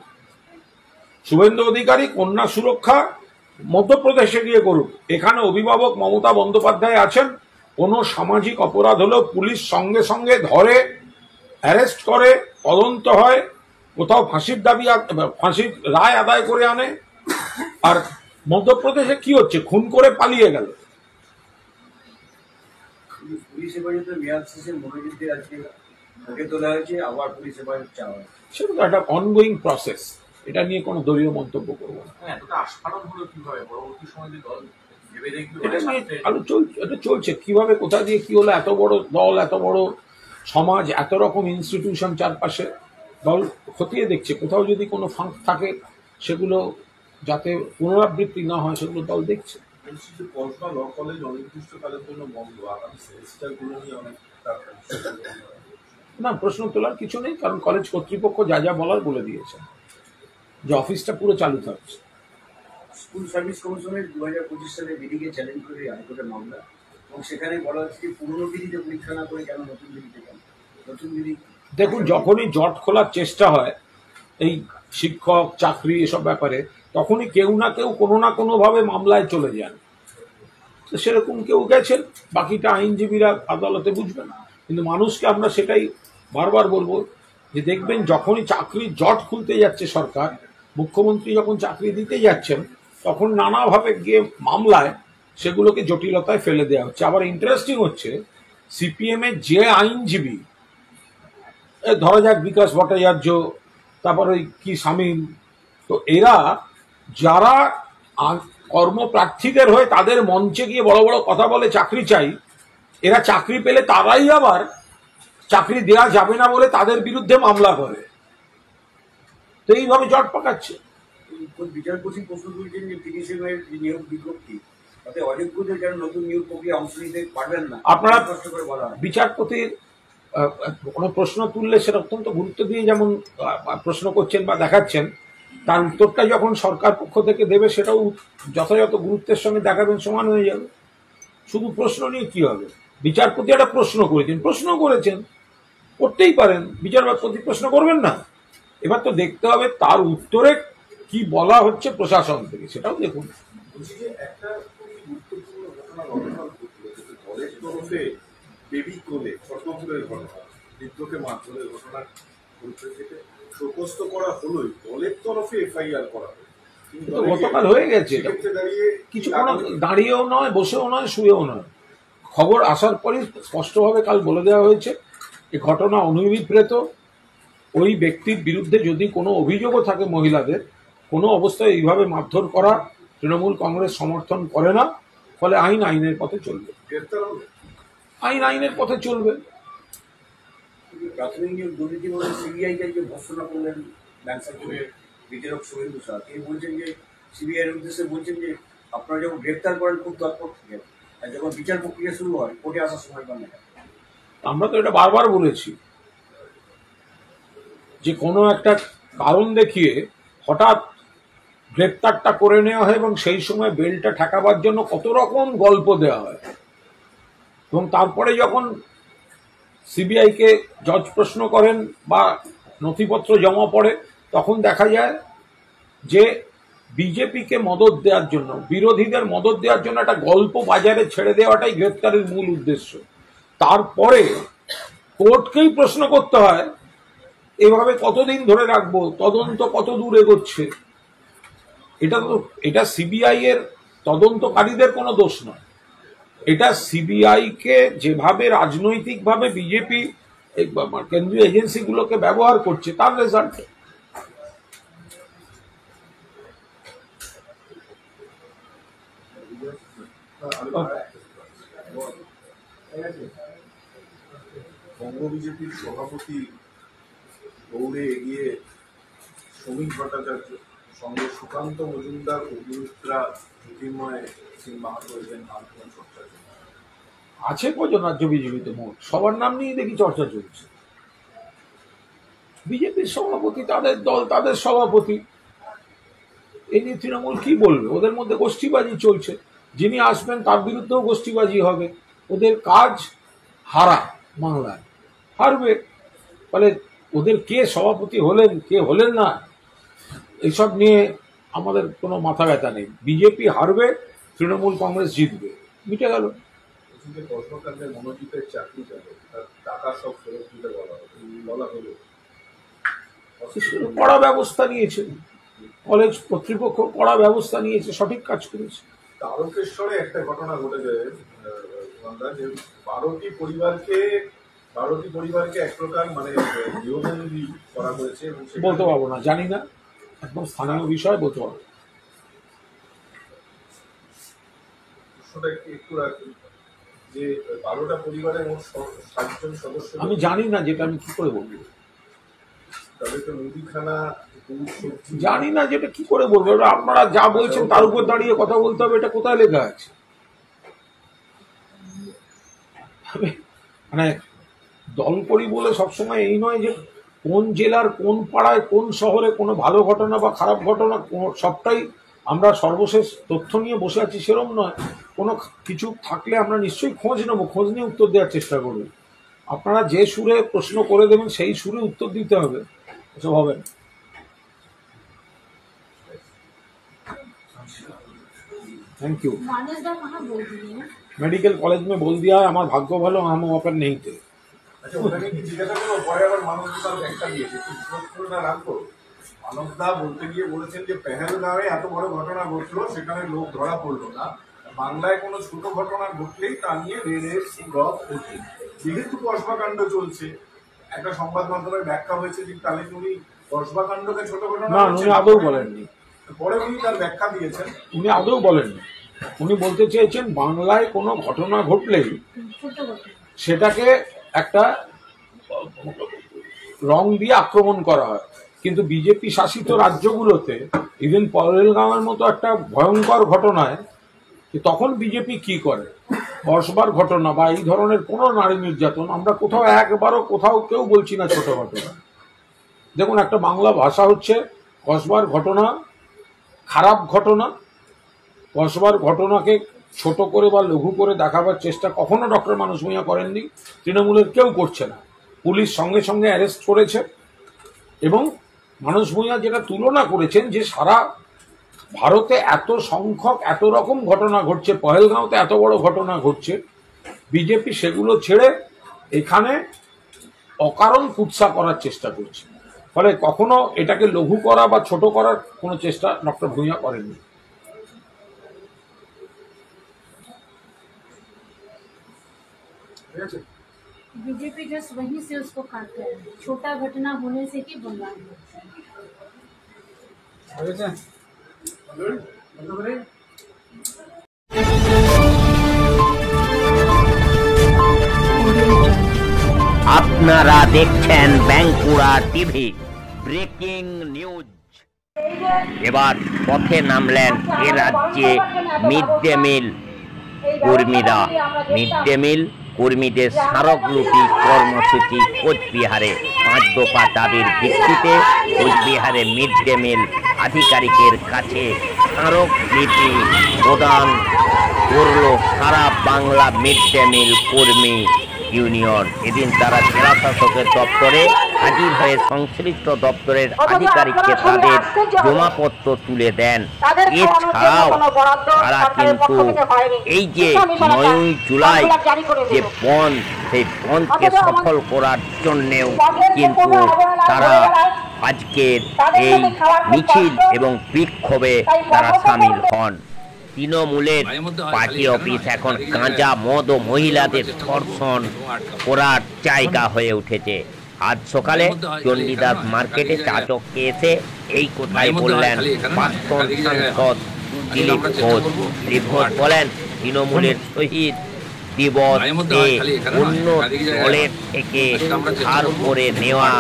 শুভেন্দু অধিকারী কন্যা সুরক্ষা মধ্যপ্রদেশে গিয়ে করুক। এখানে অভিভাবক মমতা বন্দ্যোপাধ্যায় আছেন। কোনো সামাজিক অপরাধ হলেও পুলিশ সঙ্গে সঙ্গে ধরে, অ্যারেস্ট করে, তদন্ত হয়, কোথাও ফাঁসির দাবি, ফাঁসির রায় আদায় করে আনে। আর মধ্যপ্রদেশে কি হচ্ছে? খুন করে পালিয়ে গেল। পুলিশ হেফাজতের মেয়াদ শেষে মনোযোগদের আজকে ভোটে তোলা হয়েছে, আবার পুলিশ হেফাজত চাওয়া হয়। সেটা তো একটা অনগোয়িং প্রসেস, এটা নিয়ে কোনো দলীয় মন্তব্য করবো না। এতটা আস্ফালন হলো কিভাবে? পরবর্তী সময় যে দল ভেবে দেখবে এটা নিয়ে আলো এটা চলছে, কিভাবে কোথা দিয়ে কি হলো। এত বড় দল, এত বড় সমাজ, এত রকম ইনস্টিটিউশন চারপাশে, দল খতিয়ে দেখছে। কোথাও যদি কোনো ফাঁক থাকে সেগুলো যাতে পুনরাবৃত্তি না হয় সেগুলো দল দেখছে। কসবা ল কলেজ অনির্দিষ্টকালের জন্য বন্ধ, আগামী সেমিস্টারগুলো নিয়ে অনেক না, প্রশ্ন তোলার কিছু নেই, কারণ কলেজ কর্তৃপক্ষ যা যা বলার বলে দিয়েছে, যে অফিসটা পুরো চালু থাকছে। স্কুল সার্ভিস কমিশনের 2025 সালে বিধিকে চ্যালেঞ্জ করে হাইকোর্টের মামলা, এবং সেখানে বলা হচ্ছে যে পুরনো বিধিতে পরীক্ষা না করে কেন নতুন বিধিতে, কেন নতুন বিধি? দেখুন, যখনই জট খোলার চেষ্টা হয় এই শিক্ষক, চাকরি, এসব ব্যাপারে, তখনই কেউ না কেউ কোনো না কোনোভাবে মামলায় চলে যান। তো সেরকম কেউ গেছেন, বাকিটা আইনজীবীরা আদালতে বুঝবেন। কিন্তু মানুষকে আমরা সেটাই বারবার বলবো যে দেখবেন, যখনই চাকরির জট খুলতে যাচ্ছে সরকার, মুখ্যমন্ত্রী যখন চাকরি দিতে যাচ্ছেন, তখন নানাভাবে গিয়ে মামলায় সেগুলোকে জটিলতায় ফেলে দেওয়া হচ্ছে। আবার ইন্টারেস্টিং হচ্ছে, সিপিএম এর যে আইনজীবী, ধরা যাক বিকাশ ভট্টাচার্য, তারপর ওই কি শামীম, তো এরা যারা কর্মপ্রার্থীদের হয়ে তাদের মঞ্চে গিয়ে বড় বড় কথা বলে চাকরি চাই, এরা চাকরি পেলে তারাই আবার চাকরি দেওয়া যাবে না বলে তাদের বিরুদ্ধে মামলা করে। তো এইভাবে জট পাকাচ্ছে। বিচারপতি প্রশ্ন তুলছেন যে 30 মের নিয়োগ বিজ্ঞপ্তি, তাতে অযোগ্যদের যেন নতুন নিয়োগ প্রক্রিয়া অংশ নিতে পারবেন না। আপনারা বিচারপতির কোনো প্রশ্ন তুললে সেটা অত্যন্ত গুরুত্ব দিয়ে যেমন প্রশ্ন করছেন বা দেখাচ্ছেন, তার উত্তরটা যখন সরকার পক্ষ থেকে দেবে সেটাও যথাযথ গুরুত্বের সঙ্গে দেখাবেন, সমান হয়ে যাবে। শুধু প্রশ্ন নিয়ে কি হবে? বিচারপতি একটা প্রশ্ন করেছেন, করতেই পারেন, বিচারপতি প্রশ্ন করবেন না? এবার তো দেখতে হবে তার উত্তরে কি বলা হচ্ছে প্রশাসন থেকে, সেটাও দেখুন। দলের তরফে বেবি কোলে স্বতন্ত্রের ঘটনা, বৃদ্ধকে মারধরের ঘটনা পরিপ্রেক্ষিতে শোকজ করা হলোই, দলের তরফে এফআইআর করা হলো। গতকাল হয়ে গেছে, কিছু কোনো দাঁড়িয়েও নয়, বসেও নয়, শুয়েও নয়। খবর আসার পরই স্পষ্টভাবে কাল বলে দেওয়া হয়েছে এই ঘটনা অনভিপ্রেত। ওই ব্যক্তির বিরুদ্ধে যদি কোনো অভিযোগও থাকে মহিলাদের, কোনো অবস্থায় এইভাবে মারধর করা তৃণমূল কংগ্রেস সমর্থন করে না। ফলে আইনের পথে চলবে, আইনের পথে চলবে। প্রাথমিক দুর্নীতি বলে সিবিআইকে যে ভর্সনা করলেন ব্যাংক সেক্টরের বিচারক শুভেন্দু স্যার, তিনি বলছেন যে সিবিআইয়ের উদ্দেশ্যে বলছেন যে আপনারা যখন গ্রেপ্তার করেন খুব তৎপর থাকেন, আর যখন বিচার প্রক্রিয়া শুরু হয় কোর্টে আসার সময় পান না। আমরা তো এটা বারবার বলেছি যে কোনো একটা কারণ দেখিয়ে হঠাৎ গ্রেপ্তারটা করে নেওয়া হয় এবং সেই সময় বেলটা ঠেকাবার জন্য কত রকম গল্প দেওয়া হয়, এবং তারপরে যখন সিবিআইকে জজ প্রশ্ন করেন বা নথিপত্র জমা পড়ে, তখন দেখা যায় যে বিজেপিকে মদত দেওয়ার জন্য, বিরোধীদের মদত দেওয়ার জন্য একটা গল্প বাজারে ছেড়ে দেওয়াটাই গ্রেপ্তারের মূল উদ্দেশ্য। তারপরে কোর্টকেই প্রশ্ন করতে হয় এভাবে কতদিন ধরে রাখবো, তদন্ত কত দূর এগোচ্ছে। এটা সিবিআই এর তদন্তকারীদের কোনো দোষ নয়, এটা সিবিআই কে যেভাবে রাজনৈতিকভাবে বিজেপি কেন্দ্রীয় এজেন্সিগুলোকে ব্যবহার করছে তার রেজাল্ট। বঙ্গ বিজেপির সভাপতি দৌড়ে এগিয়ে শ্রমিক ভট্টাচার্য, সঙ্গে সুকান্ত মজুমদার, অগ্নিমিত্রা, জ্যোতির্ময় সিং মাহাতো এলেন আন্দোলন চর্চা আছে কজন রাজ্য বিজেপিতে? মোট সবার নাম নিয়ে দেখি চর্চা চলছে। বিজেপির সভাপতি, তাদের দল, তাদের সভাপতি, এই নিয়ে তৃণমূল কি বলবে? ওদের মধ্যে গোষ্ঠীবাজি চলছে, যিনি আসবেন তার বিরুদ্ধেও গোষ্ঠীবাজি হবে। ওদের কাজ হারা, বাংলায় হারবে। ফলে ওদের কে সভাপতি হলেন, কে হলেন না, এইসব নিয়ে আমাদের কোনো মাথা ব্যথা নেই। বিজেপি হারবে, তৃণমূল কংগ্রেস জিতবে, মিটে গেল। কর্মকাণ্ডের মনোজিতের চাকরি যাবে, তার টাকা সব ফেরত দিতে বলা হলো। কড়া ব্যবস্থা নিয়েছে কলেজ কর্তৃপক্ষ, কড়া ব্যবস্থা নিয়েছে, সঠিক কাজ করেছে। তারকেশ্বরে একটা ঘটনা ঘটেছে যে 12টি পরিবারকে এক প্রকার মানে গৃহবন্দী করা হয়েছে। বলতে পারবো না, জানি না, একদম স্থানীয় বিষয়, বলতে পারবো। একটু রাখুন যে 12টা পরিবারের মোট 7 জন সদস্য। আমি জানি না, যেটা আমি কি করে বলবো। তবে তো মুদিখানা, জানি না যেটা কি করে বলবো। আপনারা যা বলছেন তার উপর দাঁড়িয়ে কথা বলতে হবে, এটা কোথায় লেখা আছে? মানে দল করি বলে সবসময় এই নয় যে কোন জেলার কোন পাড়ায় কোন শহরে কোনো ভালো ঘটনা বা খারাপ ঘটনা সবটাই আমরা সর্বশেষ তথ্য নিয়ে বসে আছি, সেরকম নয়। কোনো কিছু থাকলে আমরা নিশ্চয়ই খোঁজ নেবো, খোঁজ নিয়ে উত্তর দেওয়ার চেষ্টা করব। আপনারা যে সুরে প্রশ্ন করে দেবেন সেই সুরে উত্তর দিতে হবে, এসব হবে না। Thank you. मेडिकल कॉलेज में बोल दिया है, हमारा भाग्य भालो, हम वहाँ पर नहीं थे। আচ্ছা, ওখানে কি জিজ্ঞাসা করবো, পরে আবার মানবদার ব্যাখ্যা দিয়েছে, মানবদা বলতে গিয়ে বলেছেন যে পেহেলগাঁওয়ে এত বড় ঘটনা ঘটলো, সেখানে লোক ধরা পড়লো না, বাংলায় কোনো ছোট ঘটনা ঘটলেই তা নিয়ে রেড রব হচ্ছে। যেহেতু কসবাকাণ্ড চলছে, একটা সংবাদ মাধ্যমের ব্যাখ্যা হয়েছে যে তাহলে উনি কসবাকাণ্ডকে ছোট ঘটনা না, উনি আদৌ বলেননি। পরে উনি তার ব্যাখ্যা দিয়েছেন, উনি আদৌ বলেননি। উনি বলতে চেয়েছেন বাংলায় কোনো ঘটনা ঘটলেই সেটাকে একটা রং দিয়ে আক্রমণ করা হয়, কিন্তু বিজেপি শাসিত রাজ্যগুলোতে ইভেন পহেলগাঁওয়ের মতো একটা ভয়ঙ্কর ঘটনায় তখন বিজেপি কি করে? কসবার ঘটনা বা এই ধরনের কোনো নারী নির্যাতন আমরা কোথাও একবারও কোথাও কেউ বলছি না ছোট ঘটনা। দেখুন, একটা বাংলা ভাষা হচ্ছে কসবার ঘটনা খারাপ ঘটনা। কসবার ঘটনাকে ছোট করে বা লঘু করে দেখাবার চেষ্টা কখনো ডক্টর মানস ভূঁইয়া করেননি, তৃণমূলের কেউ করছে না। পুলিশ সঙ্গে সঙ্গে অ্যারেস্ট করেছে এবং মানস ভূঁইয়া যেটা তুলনা করেছেন যে সারা ভারতে এত সংখ্যক এত রকম ঘটনা ঘটছে, পহেলগাঁওতে এত বড় ঘটনা ঘটছে, বিজেপি সেগুলো ছেড়ে এখানে অকারণ কুৎসা করার চেষ্টা করছে। ফলে কখনো এটাকে লঘু করা বা ছোট করার কোনো চেষ্টা ডক্টর ভূঁইয়া করেননি। बीजेपी जस्ट वहीं से उसको काटते हैं, छोटा घटना होने से ही बंगाल में। আপনারা দেখছেন বাঁকুড়া টিভি ব্রেকিং নিউজ। এবার পথে নামলেন এ রাজ্যে মিড ডে মিল কর্মীরা। মিড ডে মিল কর্মীদের স্মারকলিপি কর্মসূচি কোচবিহারে 5 দফা দাবির ভিত্তিতে কোচবিহারে মিড ডে মিল আধিকারিকের কাছে স্মারকলিপি প্রদান করল সারা বাংলা মিড ডে মিল কর্মী ইউনিয়ন। এদিন তারা জেলা শাসকের দপ্তরে হাজির হয়ে সংশ্লিষ্ট দপ্তরের আধিকারিককে তাদের জমাপত্র তুলে দেন। এছাড়াও তারা কিন্তু এই যে 9 জুলাই যে বন্ধ, সেই বন্ধকে সফল করার জন্যেও কিন্তু তারা আজকের এই মিছিল এবং বিক্ষোভে তারা সামিল হন। তৃণমূলের পার্টি অফিস এখন গাঁজা, মদ ও মহিলাদের ধর্ষণ করার জায়গা হয়ে উঠেছে। আজ সকালে চণ্ডীদাস মার্কেটে চাচককে এসে এই কথাই বললেন প্রাক্তন সাংসদ দিলীপ ঘোষ। দিলীপ ঘোষ বলেন, তৃণমূলের শহীদ দিবসে অন্য দলের থেকে ধার করে নেওয়া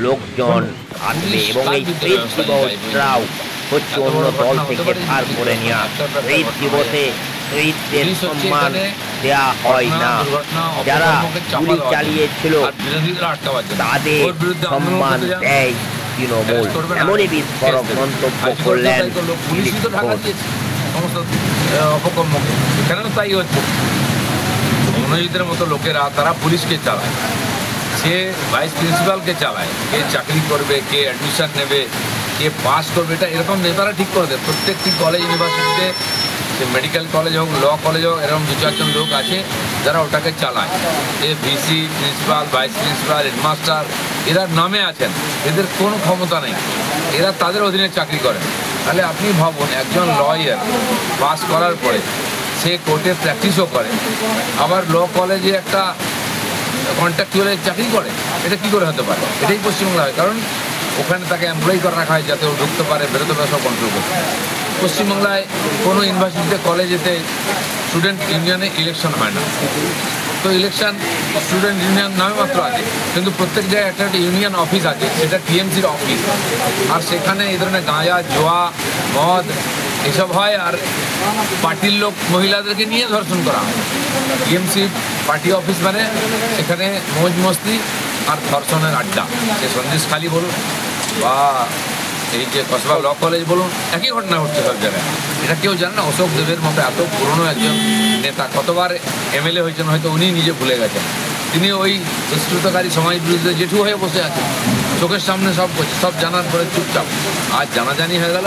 লোকজন আসবে এবং এই শহীদ দিবসটাও হচ্ছে অন্য দল থেকে ধার করে নেওয়া। শহীদ দিবসে শহীদদের সম্মান দেয়া হয় না, যারা গুলি চালিয়েছিল তাদের সম্মান দেয় তৃণমূল। এমনই বিস্ফোরক মন্তব্য করলেন দিলীপ ঘোষ। অপকর্মকে কেন তাই হচ্ছে, মনোজিতের মতো লোকেরা তারা পুলিশকে চালায়, সে ভাইস প্রিন্সিপালকে চালায়, কে চাকরি করবে, কে অ্যাডমিশন নেবে, কে পাস করবে, এটা এরকম নেতারা ঠিক করে দেয়। প্রত্যেকটি কলেজ ইউনিভার্সিটিতে, সে মেডিকেল কলেজ হোক, ল কলেজ হোক, এরকম 2-4 জন লোক আছে যারা ওটাকে চালায়। এ VC, principal, vice principal, headmaster এরা নামে আছেন, এদের কোনো ক্ষমতা নেই, এরা তাদের অধীনে চাকরি করেন। তাহলে আপনি ভাবুন, একজন লয়ার পাস করার পরে সে কোর্টে প্র্যাকটিসও করে, আবার ল কলেজে একটা কন্ট্রাকচুয়ালের চাকরি করে, এটা কী করে হতে পারে? এটাই পশ্চিমবাংলা হয়, কারণ ওখানে তাকে এমপ্লয়ি করে রাখা হয় যাতে ও ঢুকতে পারে, বেরোতে পারে, সব কন্ট্রোল করতে। পশ্চিমবাংলায় কোনো ইউনিভার্সিটিতে, কলেজেতে স্টুডেন্ট ইউনিয়নে ইলেকশন হয় না। তো ইলেকশন স্টুডেন্ট ইউনিয়ন নামে মাত্র আছে, কিন্তু প্রত্যেক জায়গায় একটা ইউনিয়ন অফিস আছে, সেটা টিএমসির অফিস। আর সেখানে এই ধরনের গাঁজা, জোয়া, মদ এসব হয়, আর পার্টির লোক মহিলাদেরকে নিয়ে ধর্ষণ করা হয়। টিএমসি পার্টি অফিস মানে সেখানে মৌজ মস্তি আর ধর্ষণের আড্ডা। সে সন্দেশখালি বলুন বা এই যে কসবা ল কলেজ বলুন, একই ঘটনা ঘটছে সব জায়গায়। এটা কেউ জানে না। অশোক দেবের মতো এত পুরনো একজন নেতা, কতবার এমএলএ হয়েছেন হয়তো উনি নিজে ভুলে গেছেন। তিনি ওই দুষ্কৃতকারী সমাজ বিরুদ্ধে জেঠু হয়ে বসে আছেন, চোখের সামনে সব করছে, সব জানার পরে চুপচাপ। আজ জানাজানি হয়ে গেল,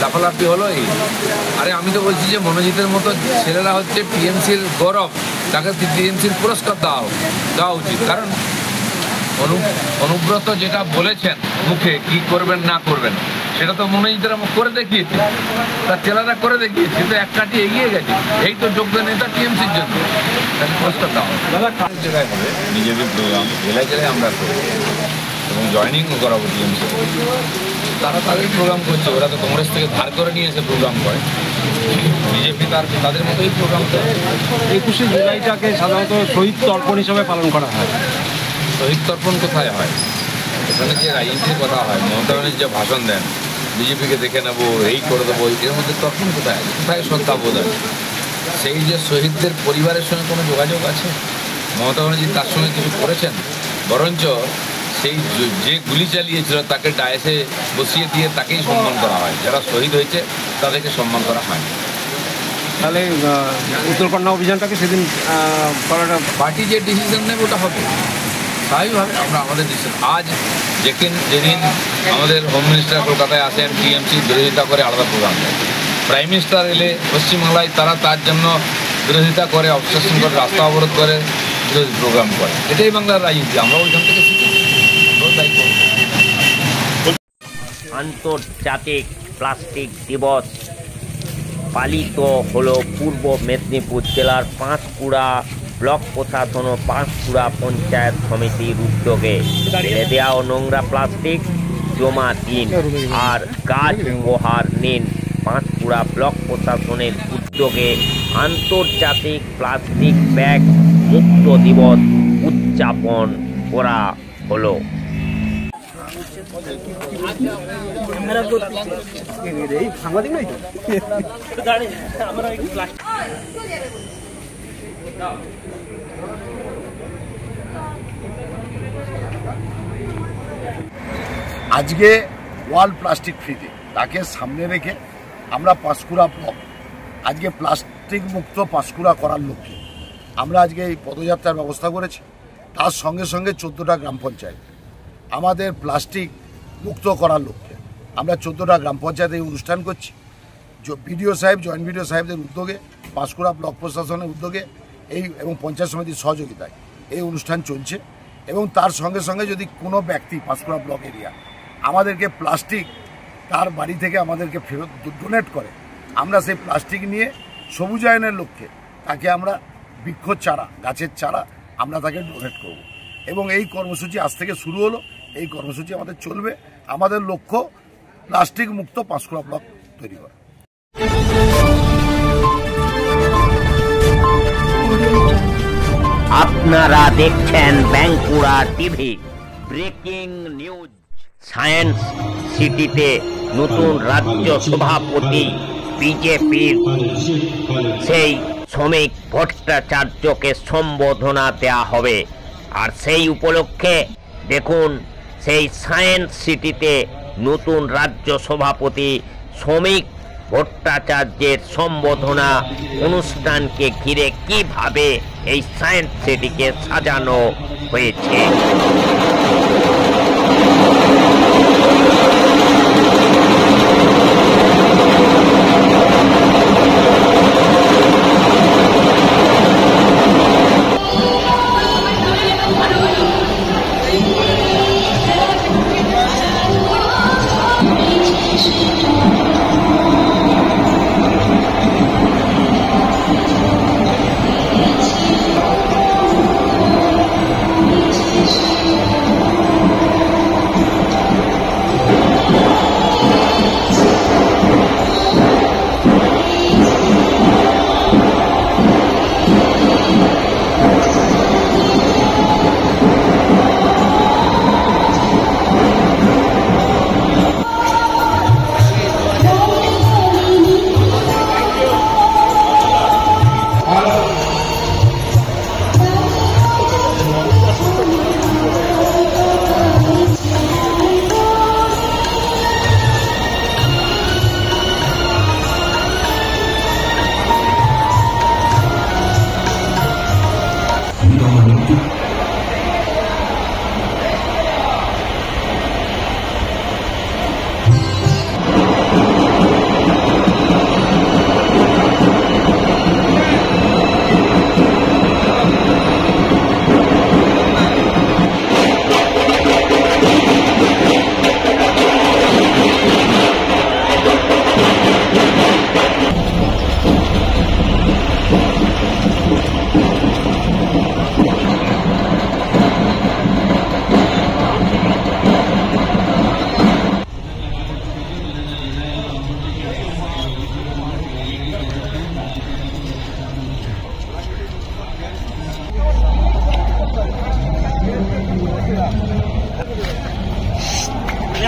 লাফালাফি হলো। এই আরে আমি তো বলছি যে মনোজিতের মতো ছেলেরা হচ্ছে টিএমসির গৌরব, তাকে টিএমসির পুরস্কার দেওয়া উচিত। কারণ অনুব্রত যেটা বলেছেন মুখে, কি করবেন না করবেন, সেটা তো মনোজিতেরা করে দেখিয়েছে, তার ছেলেরা করে দেখিয়েছে, কিন্তু এক কাটি এগিয়ে গেছে। এই তো যোগ্য নেতা টিএমসির জন্য, তাকে পুরস্কার দেওয়া জায়গায় হবে। বিজেপির প্রোগ্রাম জেলায় জেলায় আমরা করব এবং জয়েনিংও করাবো টিএমসি। তারা তাদের প্রোগ্রাম করছে, ওরা তো কংগ্রেস থেকে ধার করে নিয়ে এসে প্রোগ্রাম করে। বিজেপি তাদের মতোই প্রোগ্রাম করে। 21শে জুলাইটাকে সাধারণত শহীদ তর্পণ হিসাবে পালন করা হয়। শহীদ তর্পণ কোথায় হয়? এখানে যে রাজনীতির কথা হয়, মমতা ব্যানার্জি যে ভাষণ দেন, বিজেপিকে দেখে নেবো, এই করে দেবো, এর মধ্যে তর্পণ কোথায় আছে? কোথায় শ্রদ্ধাবোধ আছে? সেই যে শহীদদের পরিবারের সঙ্গে কোনো যোগাযোগ আছে? মমতা ব্যানার্জি তার সঙ্গে কিছু করেছেন? বরঞ্চ সেই যে গুলি চালিয়েছিল তাকে ডায়েসে বসিয়ে দিয়ে তাকেই সম্মান করা হয়। যারা শহীদ হয়েছে তাদেরকে সম্মান করা হয়। তাহলে উত্তরকন্যা অভিযানটাকে সেদিন করাটা পার্টি যে ডিসিশন নেবে ওটা হবে। স্বাভাবিকভাবে আমরা আমাদের ডিসিশন আজ যেদিন আমাদের হোম মিনিস্টার কলকাতায় আসেন টিএমসি বিরোধিতা করে আলাদা প্রোগ্রাম দেয়, প্রাইম মিনিস্টার এলে পশ্চিমবাংলায় তারা তার জন্য বিরোধিতা করে অবস্ট্রাকশন করে রাস্তা অবরোধ করে বিরোধী প্রোগ্রাম করে। এটাই বাংলার রাজনীতি, আমরা ওইখান থেকে শিখেছি, তাই করব। আন্তর্জাতিক প্লাস্টিক দিবস পালিত হলো পূর্ব মেদিনীপুর জেলার পাঁশকুড়া ব্লক প্রশাসন ও পাঁশকুড়া পঞ্চায়েত সমিতির উদ্যোগে। ফেলে দেওয়া ও নোংরা প্লাস্টিক জমা দিন আর গাছ উপহার নিন। পাঁশকুড়া ব্লক প্রশাসনের উদ্যোগে আন্তর্জাতিক প্লাস্টিক ব্যাগ মুক্ত দিবস উদযাপন করা হলো। আজকে ওয়ার্ল্ড প্লাস্টিক ফ্রি ডে, তাকে সামনে রেখে আমরা পাঁশকুড়া ব্লক আজকে প্লাস্টিক মুক্ত পাঁশকুড়া করার লক্ষ্যে আমরা আজকে এই পদযাত্রার ব্যবস্থা করেছি। তার সঙ্গে সঙ্গে 14টা গ্রাম পঞ্চায়েত আমাদের প্লাস্টিক মুক্ত করার লক্ষ্যে আমরা 14টা গ্রাম পঞ্চায়েতে এই অনুষ্ঠান করছি। বিডিও সাহেব, জয়েন্ট বিডিও সাহেবদের উদ্যোগে, পাঁশকুড়া ব্লক প্রশাসনের উদ্যোগে এবং পঞ্চায়েত সমিতির সহযোগিতায় এই অনুষ্ঠান চলছে। এবং তার সঙ্গে সঙ্গে যদি কোনো ব্যক্তি পাঁশকুড়া ব্লক এরিয়া আমাদেরকে প্লাস্টিক তার বাড়ি থেকে আমাদেরকে ফেরত ডোনেট করে, আমরা সেই প্লাস্টিক নিয়ে সবুজায়নের লক্ষ্যে তাকে আমরা বৃক্ষ চারা, গাছের চারা আমরা তাকে ডোনেট করব। এবং এই কর্মসূচি আজ থেকে শুরু হলো, এই কর্মসূচি আমাদের চলবে। আমাদের লক্ষ্য প্লাস্টিক মুক্ত পাঁশকুড়া ব্লক তৈরি করা। আপনারা দেখছেন Bankura TV. Breaking news. Science সিটিতে নতুন রাজ্য সভাপতি বিজেপির সেই শ্রমিক ভট্টাচার্যকে সম্বোধনা দেয়া হবে। আর সেই উপলক্ষে দেখুন সেই সায়েন্স সিটিতে নতুন রাজ্য সভাপতি শ্রমিক ভট্টাচার্যের সম্বোধনা অনুষ্ঠানকে ঘিরে কিভাবে এই সায়েন্স সিটিকে সাজানো হয়েছে।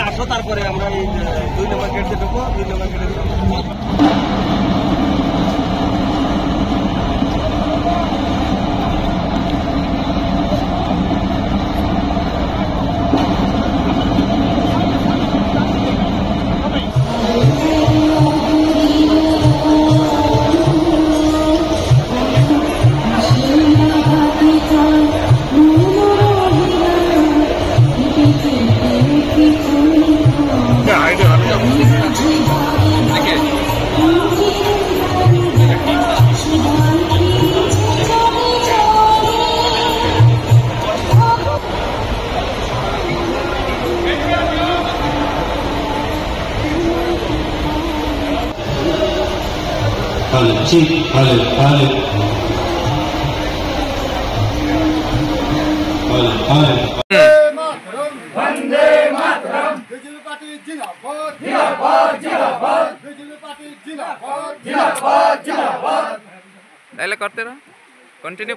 আসো তারপরে আমরা এই 2 নম্বর গেট দিয়ে ঢুকবো, 2 নম্বর গেটে ঢুকবো। Thank you. वंदे मातरम बिजली पार्टी जिंदाबाद जिंदाबाद जिंदाबाद बिजली पार्टी जिंदाबाद जिंदाबाद जिंदाबाद पहले करते रहो कंटिन्यू